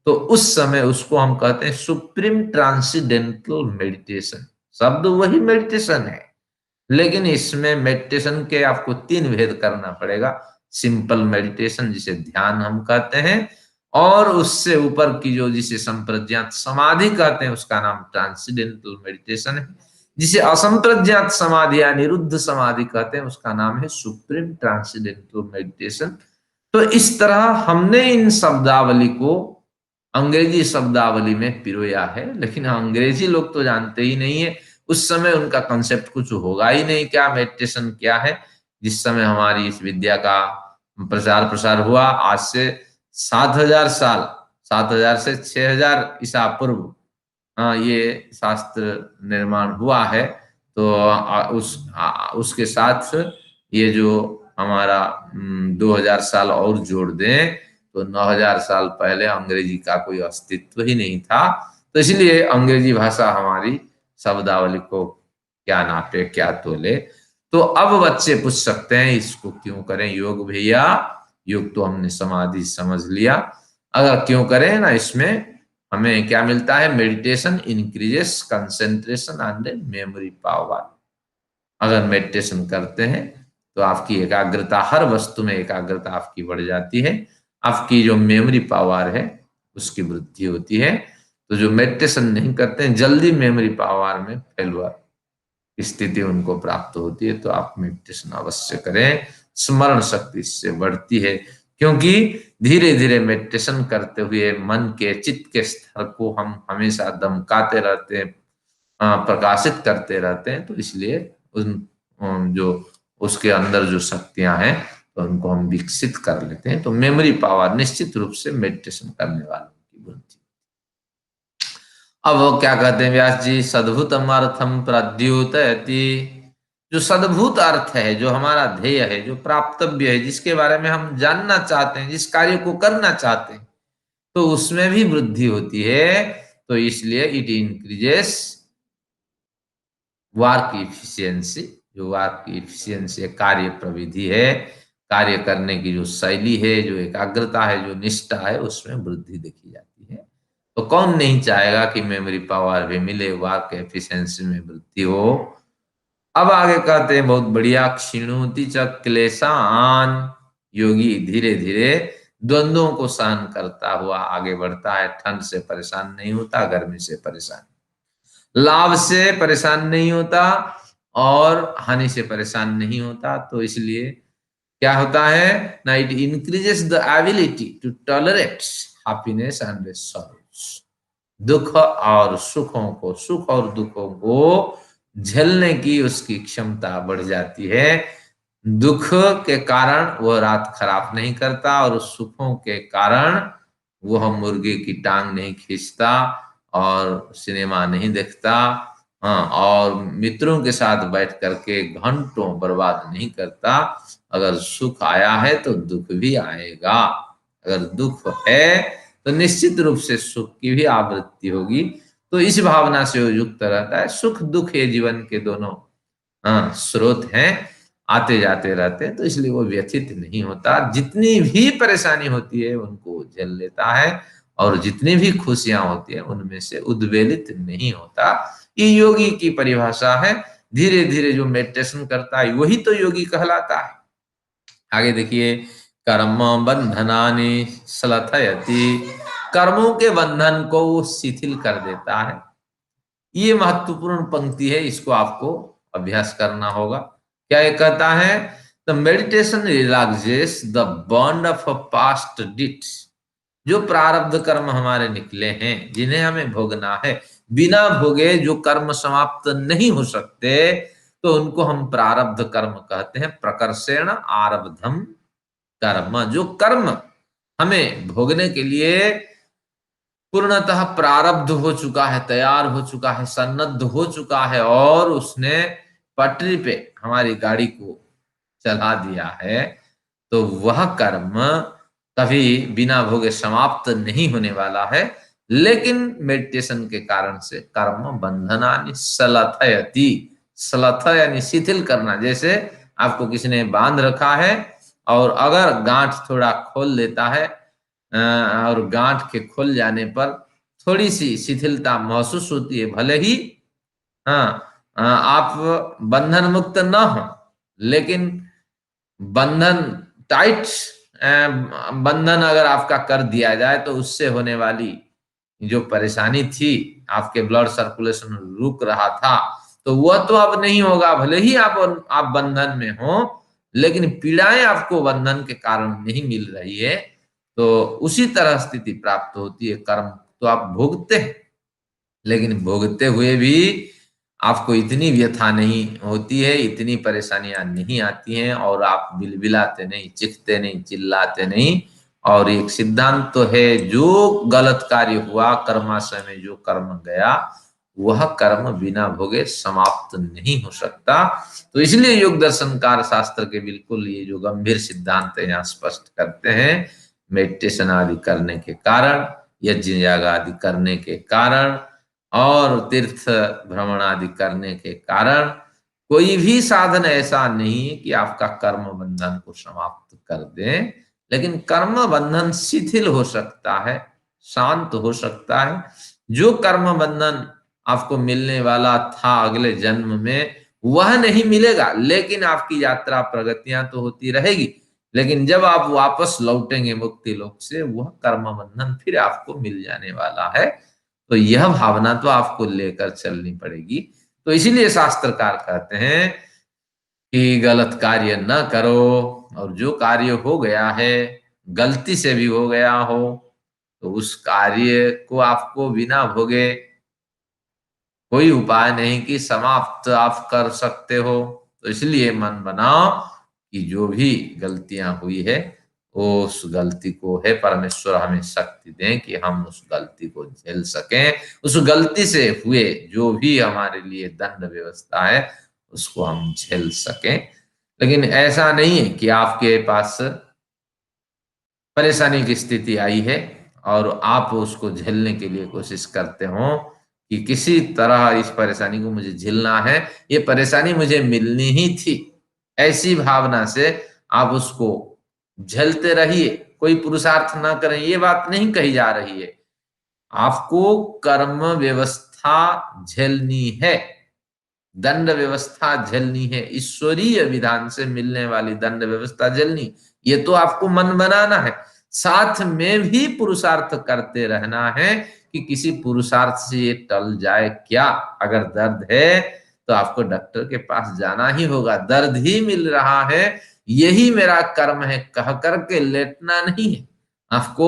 तो उस समय उसको हम कहते हैं सुप्रीम ट्रांसीडेंटल मेडिटेशन। शब्द वही मेडिटेशन है, लेकिन इसमें मेडिटेशन के आपको 3 भेद करना पड़ेगा। सिंपल मेडिटेशन, जिसे ध्यान हम कहते हैं, और उससे ऊपर की जो जिसे संप्रज्ञात समाधि कहते हैं, उसका नाम ट्रांसीडेंटल मेडिटेशन है। जिसे असंप्रज्ञात समाधि या निरुद्ध समाधि कहते हैं, उसका नाम है सुप्रीम ट्रांसीडेंटल मेडिटेशन। तो इस तरह हमने इन शब्दावली को अंग्रेजी शब्दावली में पिरोया है, लेकिन अंग्रेजी लोग तो जानते ही नहीं है। उस समय उनका कंसेप्ट कुछ होगा ही नहीं, क्या मेडिटेशन क्या है। जिस समय हमारी इस विद्या का प्रचार प्रसार हुआ, आज से 7,000 साल, 7,000 से 6,000 ईसा पूर्व ये शास्त्र निर्माण हुआ है। तो उसके साथ ये जो हमारा 2,000 साल और जोड़ दें तो 9,000 साल पहले अंग्रेजी का कोई अस्तित्व ही नहीं था। तो इसलिए अंग्रेजी भाषा हमारी शब्दावली को क्या नापे क्या तोले। तो अब बच्चे पूछ सकते हैं इसको क्यों करें योग भैया, योग तो हमने समाधि समझ लिया, अगर क्यों करें ना, इसमें हमें क्या मिलता है, meditation increases concentration and memory power. अगर मेडिटेशन करते हैं तो आपकी एकाग्रता, हर वस्तु में एकाग्रता आपकी बढ़ जाती है, आपकी जो मेमोरी पावर है उसकी वृद्धि होती है। तो जो मेडिटेशन नहीं करते हैं जल्दी मेमोरी पावर में फेलुअर स्थिति उनको प्राप्त होती है। तो आप मेडिटेशन अवश्य करें, स्मरण शक्ति इससे बढ़ती है, क्योंकि धीरे धीरे मेडिटेशन करते हुए मन के चित्त के स्तर को हम हमेशा दमकाते रहते हैं, प्रकाशित करते रहते हैं। तो इसलिए उन जो उसके अंदर जो शक्तियां हैं तो उनको हम विकसित कर लेते हैं। तो मेमोरी पावर निश्चित रूप से मेडिटेशन करने वालों की वृद्धि। अब वो क्या कहते हैं व्यास जी, सद्भुतम अर्थम प्रद्युतयति। जो सद्भुत अर्थ है, जो हमारा ध्येय है, जो प्राप्तव्य है, जिसके बारे में हम जानना चाहते हैं, जिस कार्य को करना चाहते हैं, तो उसमें भी वृद्धि होती है। तो इसलिए इट इंक्रीजेस वर्क इफिशियंसी। जो वर्क की इफिशियंसी, कार्य प्रविधि है, कार्य करने की जो शैली है, जो एकाग्रता है, जो निष्ठा है, उसमें वृद्धि देखी जाती है। तो कौन नहीं चाहेगा कि मेमोरी पावर भी मिले, वर्क एफिशिएंसी में वृद्धि हो। अब आगे कहते हैं बहुत बढ़िया, क्षीणोति च क्लेशान। योगी धीरे धीरे द्वंद्वों को सहन करता हुआ आगे बढ़ता है। ठंड से परेशान नहीं होता, गर्मी से परेशान, लाभ से परेशान नहीं होता और हानि से परेशान नहीं होता। तो इसलिए क्या होता है ना, it increases the ability to tolerate happiness and sorrows. दुख और सुखों को, सुख और दुखों को झेलने की उसकी क्षमता बढ़ जाती है। दुख के कारण वह रात खराब नहीं करता और सुखों के कारण वह मुर्गे की टांग नहीं खींचता और सिनेमा नहीं देखता, हाँ, और मित्रों के साथ बैठ करके घंटों बर्बाद नहीं करता। अगर सुख आया है तो दुख भी आएगा, अगर दुख है तो निश्चित रूप से सुख की भी आवृत्ति होगी। तो इस भावना से वो युक्त रहता है। सुख दुख ये जीवन के दोनों स्रोत हैं, आते जाते रहते हैं। तो इसलिए वो व्यथित नहीं होता, जितनी भी परेशानी होती है उनको झेल लेता है और जितनी भी खुशियां होती है उनमें से उद्वेलित नहीं होता। ये योगी की परिभाषा है। धीरे धीरे जो मेडिटेशन करता है वही तो योगी कहलाता है। आगे देखिए, कर्म बंधनानि सलथयति। कर्मों के बंधन को वो शिथिल कर देता है। ये महत्वपूर्ण पंक्ति है, इसको आपको अभ्यास करना होगा। क्या ये कहता है, the meditation relaxes the bond of past deeds. जो प्रारब्ध कर्म हमारे निकले हैं, जिन्हें हमें भोगना है, बिना भोगे जो कर्म समाप्त नहीं हो सकते, तो उनको हम प्रारब्ध कर्म कहते हैं। प्रकर्षेण आरब्धम कर्म। जो कर्म हमें भोगने के लिए पूर्णतः प्रारब्ध हो चुका है, तैयार हो चुका है, सन्नद्ध हो चुका है और उसने पटरी पे हमारी गाड़ी को चला दिया है, तो वह कर्म कभी बिना भोगे समाप्त नहीं होने वाला है। लेकिन मेडिटेशन के कारण से कर्म बंधनानि सलथयति। सलथ यानी शिथिल करना। जैसे आपको किसी ने बांध रखा है और अगर गांठ थोड़ा खोल देता है और गांठ के खुल जाने पर थोड़ी सी शिथिलता महसूस होती है, भले ही आप बंधन मुक्त न हो, लेकिन बंधन टाइट बंधन अगर आपका कर दिया जाए तो उससे होने वाली जो परेशानी थी, आपके ब्लड सर्कुलेशन रुक रहा था, तो वह तो अब नहीं होगा। भले ही आप बंधन में हो, लेकिन पीड़ाएं आपको बंधन के कारण नहीं मिल रही है। तो उसी तरह स्थिति प्राप्त होती है। कर्म तो आप भोगते हैं, लेकिन भोगते हुए भी आपको इतनी व्यथा नहीं होती है, इतनी परेशानियां नहीं आती हैं, और आप बिलबिलाते नहीं, चिखते नहीं, चिल्लाते नहीं। और एक सिद्धांत तो है, जो गलत कार्य हुआ कर्माशय में, जो कर्म गया, वह कर्म बिना भोगे समाप्त नहीं हो सकता। तो इसलिए योग दर्शनकार शास्त्र के बिल्कुल ये जो गंभीर सिद्धांत है यहाँ स्पष्ट करते हैं। मेडिटेशन आदि करने के कारण, यज्ञ याग आदि करने के कारण, और तीर्थ भ्रमण आदि करने के कारण कोई भी साधन ऐसा नहीं है कि आपका कर्म बंधन को समाप्त कर दे। लेकिन कर्म बंधन शिथिल हो सकता है, शांत हो सकता है। जो कर्म बंधन आपको मिलने वाला था अगले जन्म में, वह नहीं मिलेगा, लेकिन आपकी यात्रा प्रगतियां तो होती रहेगी। लेकिन जब आप वापस लौटेंगे मुक्ति लोक से, वह कर्म बंधन फिर आपको मिल जाने वाला है। तो यह भावना तो आपको लेकर चलनी पड़ेगी। तो इसीलिए शास्त्रकार कहते हैं कि गलत कार्य न करो, और जो कार्य हो गया है, गलती से भी हो गया हो, तो उस कार्य को आपको बिना भोगे कोई उपाय नहीं कि समाप्त आप कर सकते हो। तो इसलिए मन बनाओ कि जो भी गलतियां हुई है, उस गलती को है परमेश्वर हमें शक्ति दें कि हम उस गलती को झेल सकें। उस गलती से हुए जो भी हमारे लिए दंड व्यवस्था है, उसको हम झेल सकें। लेकिन ऐसा नहीं है कि आपके पास परेशानी की स्थिति आई है और आप उसको झेलने के लिए कोशिश करते हो कि किसी तरह इस परेशानी को मुझे झेलना है, ये परेशानी मुझे मिलनी ही थी, ऐसी भावना से आप उसको झेलते रहिए, कोई पुरुषार्थ ना करें, ये बात नहीं कही जा रही है। आपको कर्म व्यवस्था झेलनी है, दंड व्यवस्था झेलनी है, ईश्वरीय विधान से मिलने वाली दंड व्यवस्था झेलनी, ये तो आपको मन बनाना है। साथ में भी पुरुषार्थ करते रहना है कि किसी पुरुषार्थ से ये टल जाए क्या। अगर दर्द है तो आपको डॉक्टर के पास जाना ही होगा, दर्द ही मिल रहा है, यही मेरा कर्म है कह करके लेटना नहीं है। आपको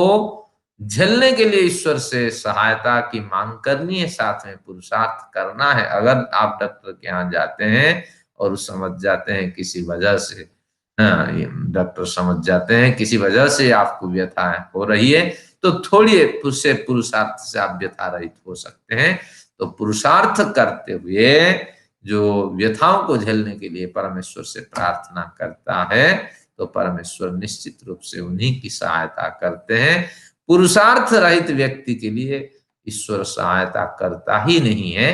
झेलने के लिए ईश्वर से सहायता की मांग करनी है, साथ में पुरुषार्थ करना है। अगर आप डॉक्टर के यहाँ जाते हैं और समझ जाते हैं किसी वजह से, हाँ, डॉक्टर समझ जाते हैं किसी वजह से आपको व्यथा हो रही है, तो थोड़ी उससे पुरुषार्थ से आप व्यथा रहित हो सकते हैं। तो पुरुषार्थ करते हुए जो व्यथाओं को झेलने के लिए परमेश्वर से प्रार्थना करता है, तो परमेश्वर निश्चित रूप से उन्हीं की सहायता करते हैं। पुरुषार्थ रहित व्यक्ति के लिए ईश्वर सहायता करता ही नहीं है।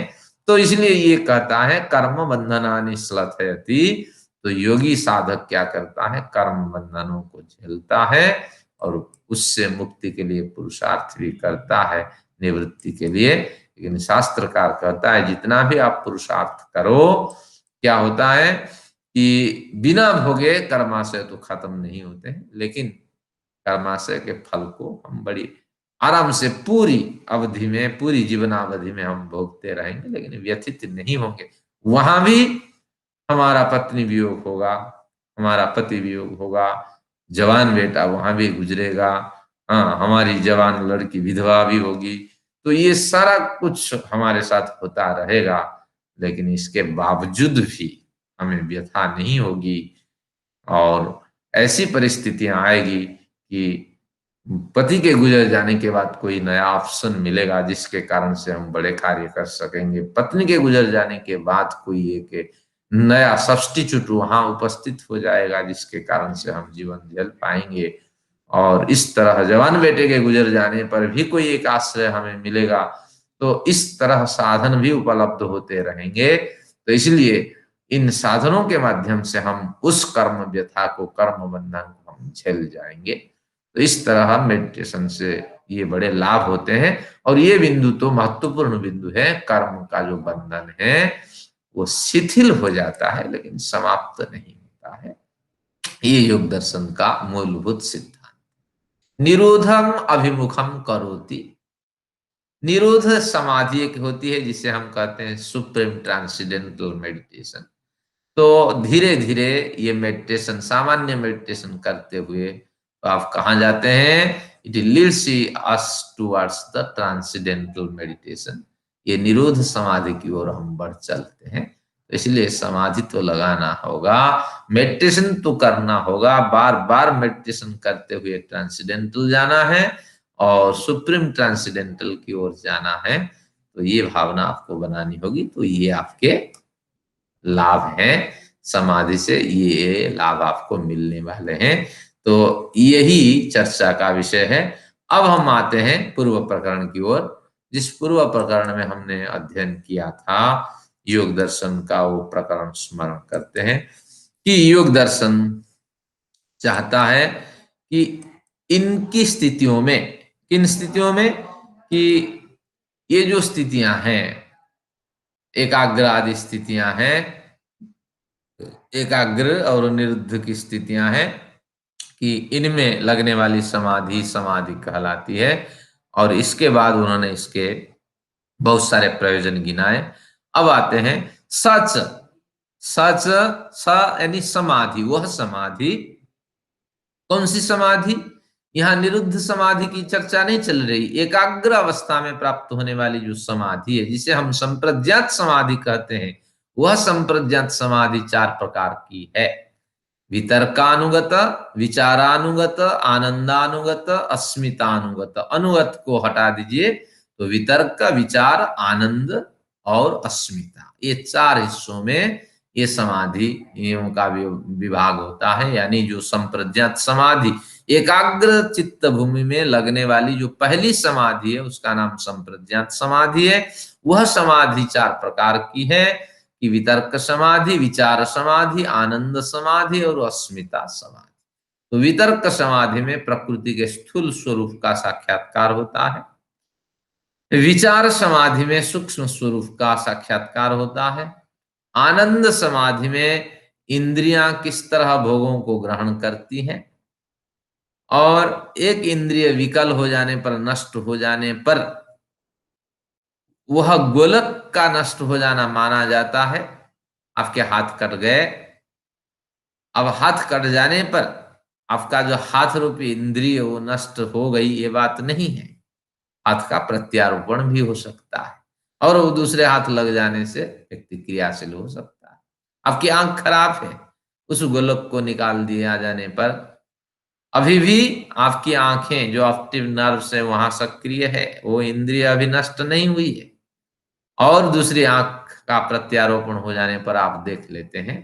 तो इसलिए ये कहता है कर्म बंधनानि श्लथयति। तो योगी साधक क्या करता है, कर्म बंधनों को झेलता है और उससे मुक्ति के लिए पुरुषार्थ भी करता है, निवृत्ति के लिए। लेकिन शास्त्रकार कहता है जितना भी आप पुरुषार्थ करो, क्या होता है कि बिना भोगे कर्माशय तो खत्म नहीं होते हैं, लेकिन कर्माशय के फल को हम बड़ी आराम से पूरी अवधि में, पूरी जीवनावधि में हम भोगते रहेंगे, लेकिन व्यथित नहीं होंगे। वहां भी हमारा पत्नी वियोग होगा, हमारा पति वियोग होगा, जवान बेटा वहां भी गुजरेगा, हाँ, हमारी जवान लड़की विधवा भी होगी। तो ये सारा कुछ हमारे साथ होता रहेगा, लेकिन इसके बावजूद भी हमें व्यथा नहीं होगी। और ऐसी परिस्थितियां आएगी कि पति के गुजर जाने के बाद कोई नया ऑप्शन मिलेगा जिसके कारण से हम बड़े कार्य कर सकेंगे। पत्नी के गुजर जाने के बाद कोई एक नया सब्स्टिट्यूट वहां उपस्थित हो जाएगा जिसके कारण से हम जीवन झेल पाएंगे। और इस तरह जवान बेटे के गुजर जाने पर भी कोई एक आश्रय हमें मिलेगा। तो इस तरह साधन भी उपलब्ध होते रहेंगे। तो इसलिए इन साधनों के माध्यम से हम उस कर्म व्यथा को, कर्म बंधन को हम झेल जाएंगे। तो इस तरह मेडिटेशन से ये बड़े लाभ होते हैं। और ये बिंदु तो महत्वपूर्ण बिंदु है, कर्म का जो बंधन है वो शिथिल हो जाता है, लेकिन समाप्त नहीं होता है। ये योग दर्शन का मूलभूत सिद्धांत। निरोधम अभिमुखम करोति। निरोध समाधि एक होती है जिसे हम कहते हैं सुप्रीम ट्रांसेंडेंटल मेडिटेशन। तो धीरे धीरे ये मेडिटेशन, सामान्य मेडिटेशन करते हुए तो आप कहाँ जाते हैं? It leads us towards the transcendental meditation. ये निरोध समाधि की ओर हम बढ़ चलते हैं। तो इसलिए समाधि तो लगाना होगा, मेडिटेशन तो करना होगा, बार बार मेडिटेशन करते हुए ट्रांसेंडेंटल जाना है और सुप्रीम ट्रांसेंडेंटल की ओर जाना है। तो ये भावना आपको बनानी होगी। तो ये आपके लाभ हैं, समाधि से ये लाभ आपको मिलने वाले हैं। तो यही चर्चा का विषय है। अब हम आते हैं पूर्व प्रकरण की ओर, जिस पूर्व प्रकरण में हमने अध्ययन किया था योग दर्शन का, वो प्रकरण स्मरण करते हैं कि योग दर्शन चाहता है कि इनकी स्थितियों में, किन स्थितियों में, कि ये जो स्थितियां हैं, एकाग्र आदि स्थितियां हैं, एकाग्र और निरुद्ध की स्थितियां हैं, कि इनमें लगने वाली समाधि समाधि कहलाती है। और इसके बाद उन्होंने इसके बहुत सारे प्रयोजन गिनाए। अब आते हैं सच। सच स यानी समाधि, वह समाधि, कौन सी समाधि? यहाँ निरुद्ध समाधि की चर्चा नहीं चल रही। एकाग्र अवस्था में प्राप्त होने वाली जो समाधि है, जिसे हम संप्रज्ञात समाधि कहते हैं, वह संप्रज्ञात समाधि 4 प्रकार की है। वितर्कानुगत, विचारानुगत, आनंदानुगत, अस्मितानुगत। अनुगत को हटा दीजिए, तो वितर्क, विचार, आनंद और अस्मिता, ये 4 हिस्सों में ये समाधि का विभाग होता है। यानी जो संप्रज्ञात समाधि, एकाग्र चित्त भूमि में लगने वाली जो पहली समाधि है, उसका नाम संप्रज्ञात समाधि है। वह समाधि 4 प्रकार की है, कि वितर्क समाधि, विचार समाधि, आनंद समाधि और अस्मिता समाधि। तो वितर्क समाधि में प्रकृति के स्थूल स्वरूप का साक्षात्कार होता है। विचार समाधि में सूक्ष्म स्वरूप का साक्षात्कार होता है। आनंद समाधि में इंद्रियां किस तरह भोगों को ग्रहण करती हैं, और एक इंद्रिय विकल हो जाने पर, नष्ट हो जाने पर, वह गोलक का नष्ट हो जाना माना जाता है। आपके हाथ कट गए, अब हाथ कट जाने पर आपका जो हाथ रूपी इंद्रिय वो नष्ट हो गई, ये बात नहीं है। हाथ का प्रत्यारोपण भी हो सकता है, और वो दूसरे हाथ लग जाने से व्यक्ति क्रियाशील हो सकता है। आपकी आंख खराब है, उस गोलक को निकाल दिया जाने पर अभी भी आपकी आंखें, जो ऑप्टिक नर्व से वहां सक्रिय है, वो इंद्रिय अभी नष्ट नहीं हुई है, और दूसरी आंख का प्रत्यारोपण हो जाने पर आप देख लेते हैं।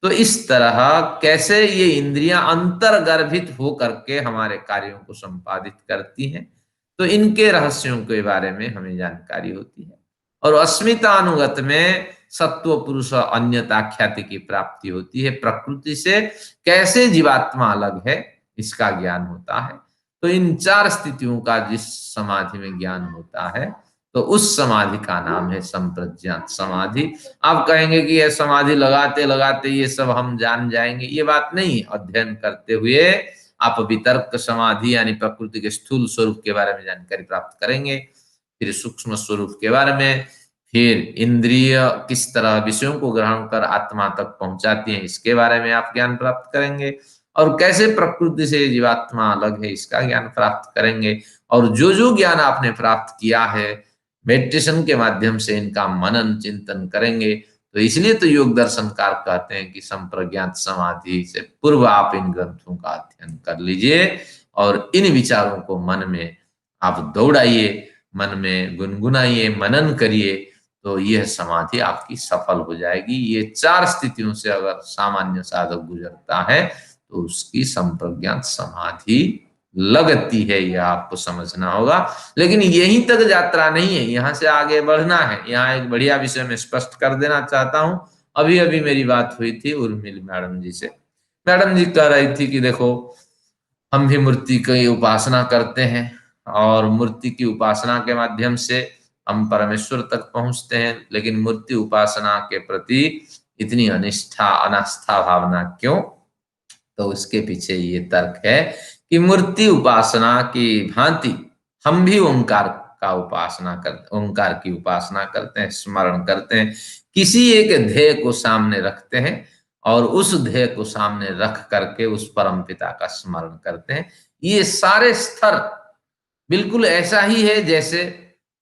तो इस तरह कैसे ये इंद्रियां अंतर्गर्भित हो करके हमारे कार्यों को संपादित करती हैं, तो इनके रहस्यों के बारे में हमें जानकारी होती है। और अस्मितानुगत में सत्व पुरुष अन्यता ख्याति की प्राप्ति होती है। प्रकृति से कैसे जीवात्मा अलग है, इसका ज्ञान होता है। तो इन 4 स्थितियों का जिस समाधि में ज्ञान होता है, तो उस समाधि का नाम है संप्रज्ञात समाधि। आप कहेंगे कि यह समाधि लगाते लगाते ये सब हम जान जाएंगे, ये बात नहीं। अध्ययन करते हुए आप वितर्क समाधि यानी प्रकृति के स्थूल स्वरूप के बारे में जानकारी प्राप्त करेंगे, फिर सूक्ष्म स्वरूप के बारे में, फिर इंद्रिय किस तरह विषयों को ग्रहण कर आत्मा तक पहुंचाती है, इसके बारे में आप ज्ञान प्राप्त करेंगे, और कैसे प्रकृति से जीवात्मा अलग है, इसका ज्ञान प्राप्त करेंगे। और जो जो ज्ञान आपने प्राप्त किया है मेडिटेशन के माध्यम से, इनका मनन चिंतन करेंगे। तो इसलिए तो योग दर्शनकार कहते हैं कि संप्रज्ञात समाधि से पूर्व आप इन ग्रंथों का अध्ययन कर लीजिए, और इन विचारों को मन में आप दौड़ाइए, मन में गुनगुनाइए, मनन करिए, तो यह समाधि आपकी सफल हो जाएगी। ये 4 स्थितियों से अगर सामान्य साधक गुजरता है, तो उसकी संप्रज्ञात समाधि लगती है, यह आपको समझना होगा। लेकिन यहीं तक यात्रा नहीं है, यहाँ से आगे बढ़ना है। यहाँ एक बढ़िया विषय में स्पष्ट कर देना चाहता हूँ। अभी अभी मेरी बात हुई थी उर्मिल मैडम जी से। मैडम जी कह रही थी कि देखो, हम भी मूर्ति की उपासना करते हैं, और मूर्ति की उपासना के माध्यम से हम परमेश्वर तक पहुंचते हैं, लेकिन मूर्ति उपासना के प्रति इतनी अनिष्ठा अनास्था भावना क्यों? तो उसके पीछे ये तर्क है कि मूर्ति उपासना की भांति हम भी ओंकार का उपासना करते, ओंकार की उपासना करते हैं, स्मरण करते हैं, किसी एक ध्येय को सामने रखते हैं, और उस ध्येय को सामने रख करके उस परम पिता का स्मरण करते हैं। ये सारे स्तर बिल्कुल ऐसा ही है जैसे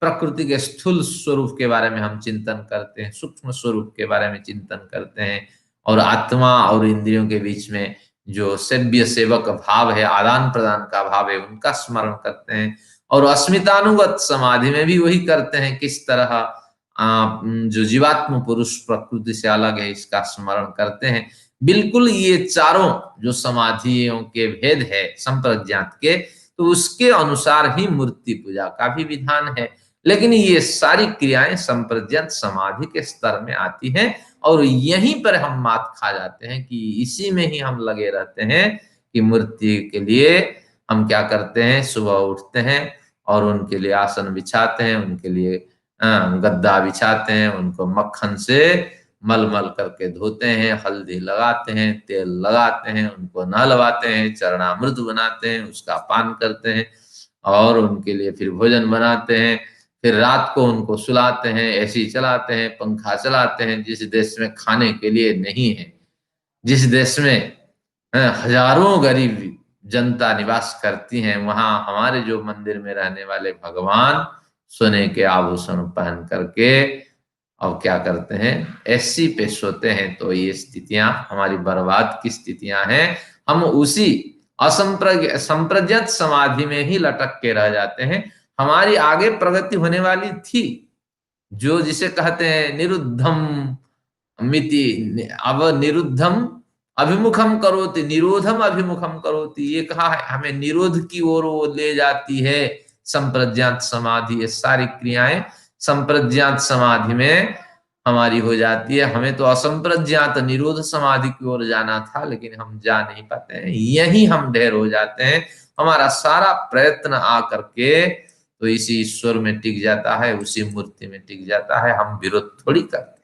प्रकृति के स्थूल स्वरूप के बारे में हम चिंतन करते हैं, सूक्ष्म स्वरूप के बारे में चिंतन करते हैं, और आत्मा और इंद्रियों के बीच में जो सेव्य सेवक भाव है, आदान प्रदान का भाव है, उनका स्मरण करते हैं। और अस्मितानुगत समाधि में भी वही करते हैं, किस तरह जो जीवात्म पुरुष प्रकृति से अलग है इसका स्मरण करते हैं। बिल्कुल ये चारों जो समाधियों के भेद है संप्रज्ञात के, तो उसके अनुसार ही मूर्ति पूजा का भी विधान है। लेकिन ये सारी क्रियाएं संप्रज्ञात समाधि के स्तर में आती हैं, और यहीं पर हम मात खा जाते हैं कि इसी में ही हम लगे रहते हैं कि मूर्ति के लिए हम क्या करते हैं, सुबह उठते हैं और उनके लिए आसन बिछाते हैं, उनके लिए गद्दा बिछाते हैं, उनको मक्खन से मल-मल करके धोते हैं, हल्दी लगाते हैं, तेल लगाते हैं, उनको नहलवाते हैं, चरणामृत बनाते हैं, उसका पान करते हैं और उनके लिए फिर भोजन बनाते हैं। फिर रात को उनको सुलाते हैं, एसी चलाते हैं, पंखा चलाते हैं। जिस देश में खाने के लिए नहीं है, जिस देश में हजारों गरीब जनता निवास करती हैं, वहां हमारे जो मंदिर में रहने वाले भगवान सोने के आभूषण पहन करके और क्या करते हैं, एसी पे सोते हैं। तो ये स्थितियां हमारी बर्बाद की स्थितियां हैं। हम उसी संप्रज्ञात समाधि में ही लटक के रह जाते हैं। हमारी आगे प्रगति होने वाली थी, जो जिसे कहते हैं निरुद्धम मिति, अब निरुद्धम अभिमुखम करोति, निरोधम अभिमुखम करोति, ये कहा है हमें निरोध की ओर वो ले जाती है संप्रज्ञात समाधि। ये सारी क्रियाएं संप्रज्ञात समाधि में हमारी हो जाती है। हमें तो असंप्रज्ञात निरोध समाधि की ओर जाना था, लेकिन हम जा नहीं पाते हैं, यही हम ढेर हो जाते हैं। हमारा सारा प्रयत्न आ करके तो इसी ईश्वर में टिक जाता है, उसी मूर्ति में टिक जाता है। हम विरोध थोड़ी करते,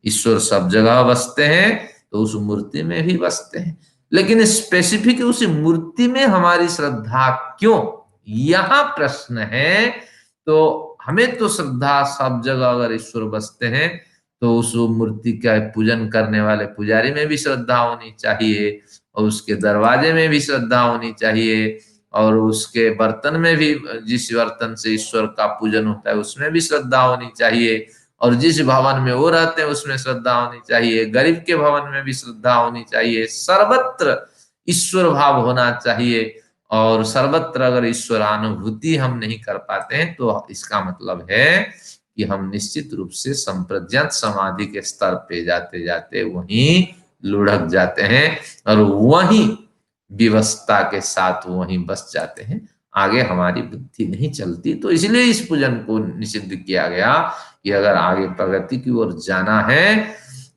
ईश्वर सब जगह बसते हैं तो उस मूर्ति में भी बसते हैं, लेकिन स्पेसिफिक उस मूर्ति में हमारी श्रद्धा क्यों, यहां प्रश्न है। तो हमें तो श्रद्धा सब जगह, अगर ईश्वर बसते हैं तो उस मूर्ति का पूजन करने वाले पुजारी में भी श्रद्धा होनी चाहिए, और उसके दरवाजे में भी श्रद्धा होनी चाहिए, और उसके बर्तन में भी, जिस बर्तन से ईश्वर का पूजन होता है उसमें भी श्रद्धा होनी चाहिए, और जिस भवन में वो रहते हैं उसमें श्रद्धा होनी चाहिए, गरीब के भवन में भी श्रद्धा होनी चाहिए, सर्वत्र ईश्वर भाव होना चाहिए। और सर्वत्र अगर ईश्वर अनुभूति हम नहीं कर पाते हैं तो इसका मतलब है कि हम निश्चित रूप से संप्रज्ञात समाधि के स्तर पे जाते जाते वहीं लुढ़क जाते हैं, और वहीं विवस्था के साथ वहीं बस जाते हैं, आगे हमारी बुद्धि नहीं चलती। तो इसलिए इस पूजन को निषिद्ध किया गया कि अगर आगे प्रगति की ओर जाना है,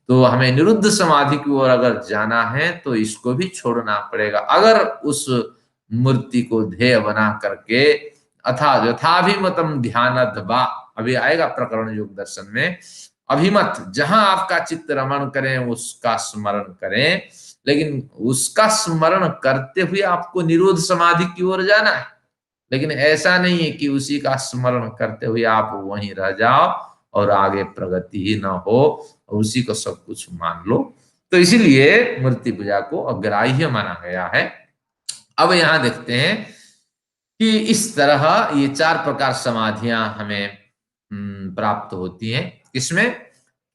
तो हमें निरुद्ध समाधि की ओर अगर जाना है तो इसको भी छोड़ना पड़ेगा। अगर उस मूर्ति को ध्येय बना करके अथा यथाभिमतम ध्यानद्वा, अभी आएगा प्रकरण योग दर्शन में, अभिमत जहां आपका चित्त रमण करें उसका स्मरण करें, लेकिन उसका स्मरण करते हुए आपको निरोध समाधि की ओर जाना है। लेकिन ऐसा नहीं है कि उसी का स्मरण करते हुए आप वहीं रह जाओ और आगे प्रगति ही ना हो, उसी को सब कुछ मान लो। तो इसीलिए मूर्ति पूजा को अग्राह्य माना गया है। अब यहां देखते हैं कि इस तरह ये 4 प्रकार समाधियां हमें प्राप्त होती हैं, किसमें,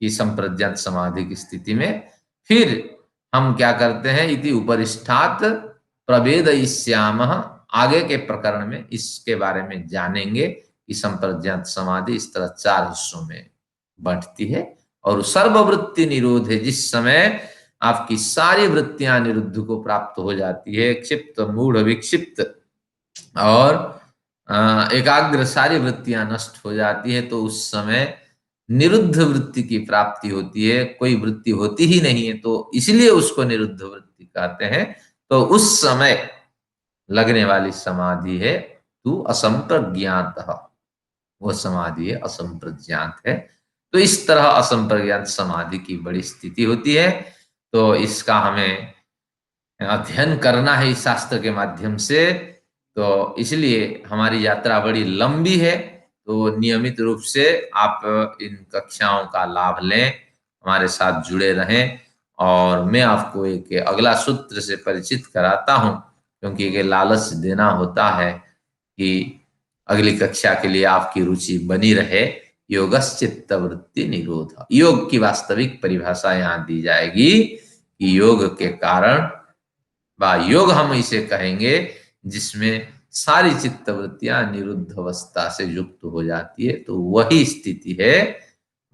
कि संप्रज्ञात समाधि की स्थिति में। फिर हम क्या करते हैं, इति उपरिष्ठात प्रवेदयिष्यामः, आगे के प्रकरण में इसके बारे में जानेंगे कि संप्रज्ञात समाधि इस तरह 4 हिस्सों में बढ़ती है। और सर्ववृत्ति निरोध है, जिस समय आपकी सारी वृत्तियां निरुद्ध को प्राप्त हो जाती है, क्षिप्त मूढ़ विक्षिप्त और एकाग्र सारी वृत्तियां नष्ट हो जाती है, तो उस समय निरुद्ध वृत्ति की प्राप्ति होती है। कोई वृत्ति होती ही नहीं है, तो इसलिए उसको निरुद्ध वृत्ति कहते हैं। तो उस समय लगने वाली समाधि है तू असंप्रज्ञात, वो समाधि है असंप्रज्ञात है। तो इस तरह असंप्रज्ञात समाधि की बड़ी स्थिति होती है। तो इसका हमें अध्ययन करना है इस शास्त्र के माध्यम से। तो इसलिए हमारी यात्रा बड़ी लंबी है, तो नियमित रूप से आप इन कक्षाओं का लाभ लें, हमारे साथ जुड़े रहें और मैं आपको एक अगला सूत्र से परिचित कराता हूँ, क्योंकि एक लालच देना होता है कि अगली कक्षा के लिए आपकी रुचि बनी रहे। योगश्चित्त वृत्ति निरोध, योग की वास्तविक परिभाषा यहाँ दी जाएगी कि योग के कारण, व योग हम इसे कहेंगे जिसमें सारी चित्त वृत्तियां निरुद्ध अवस्था से युक्त हो जाती है, तो वही स्थिति है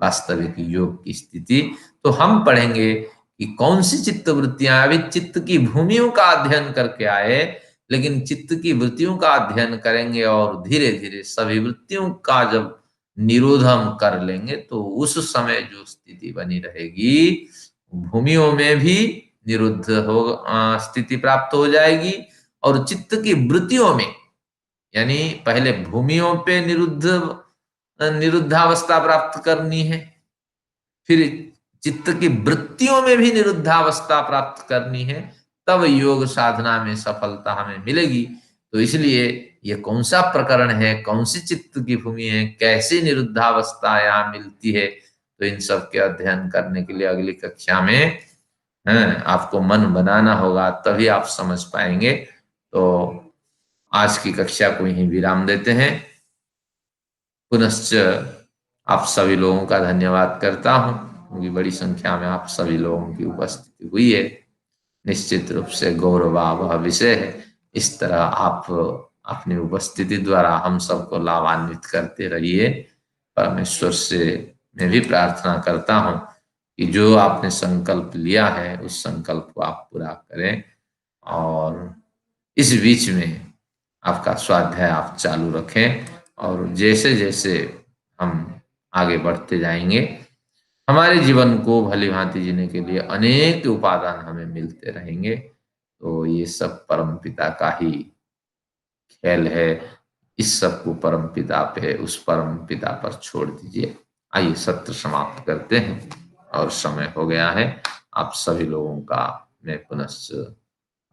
वास्तविक योग की स्थिति। तो हम पढ़ेंगे कि कौन सी चित्त वृत्तियां, अभी चित्त की भूमियों का अध्ययन करके आए, लेकिन चित्त की वृत्तियों का अध्ययन करेंगे और धीरे धीरे सभी वृत्तियों का जब निरोध हम कर लेंगे तो उस समय जो स्थिति बनी रहेगी, भूमियों में भी निरुद्ध हो स्थिति प्राप्त हो जाएगी, और चित्त की वृत्तियों में, यानी पहले भूमियों पे निरुद्धावस्था प्राप्त करनी है, फिर चित्त की वृत्तियों में भी निरुद्धावस्था प्राप्त करनी है, तब योग साधना में सफलता हमें मिलेगी। तो इसलिए ये कौन सा प्रकरण है, कौन सी चित्त की भूमि है, कैसी निरुद्धावस्था यहाँ मिलती है, तो इन सब के अध्ययन करने के लिए अगली कक्षा में आपको मन बनाना होगा, तभी आप समझ पाएंगे। तो आज की कक्षा को यहीं विराम देते हैं। पुनश्च आप सभी लोगों का धन्यवाद करता हूं, क्योंकि बड़ी संख्या में आप सभी लोगों की उपस्थिति हुई है। निश्चित रूप से गौरवावह विषय है। इस तरह आप अपनी उपस्थिति द्वारा हम सबको लाभान्वित करते रहिए। परमेश्वर से मैं भी प्रार्थना करता हूं कि जो आपने संकल्प लिया है उस संकल्प को आप पूरा करें, और इस बीच में आपका स्वाध्याय आप चालू रखें, और जैसे जैसे हम आगे बढ़ते जाएंगे, हमारे जीवन को भली भांति जीने के लिए अनेक उपादान हमें मिलते रहेंगे। तो ये सब परमपिता का ही खेल है। इस सब को परमपिता पे, उस परमपिता पर छोड़ दीजिए। आइए सत्र समाप्त करते हैं, और समय हो गया है। आप सभी लोगों का मैं पुनश्च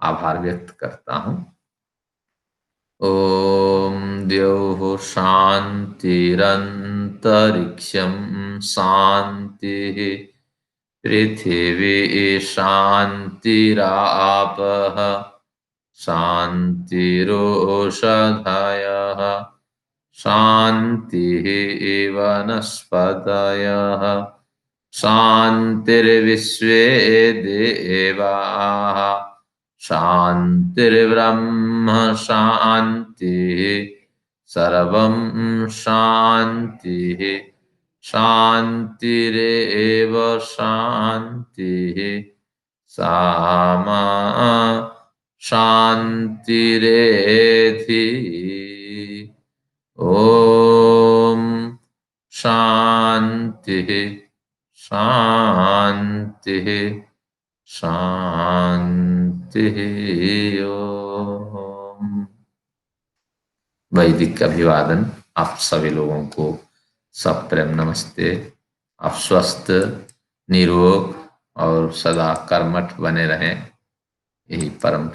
आभार व्यक्त करता हूं। ओम द्यौः शान्तिरन्तरिक्षं शान्तिः, पृथिवी शान्तिरापः शान्तिरोषधयः शान्तिः वनस्पतयः शान्तिर्विश्वे देवाः शान्तिर्ब्रह्म शान्तिः सर्वं शान्तिः शान्तिरेव शान्तिः सामा शान्तिरेधि। ओम शान्तिः शान्तिः शान्तिः। ओम। वैदिक अभिवादन आप सभी लोगों को सब प्रेम नमस्ते। आप स्वस्थ, निरोग और सदा कर्मठ बने रहें, यही परम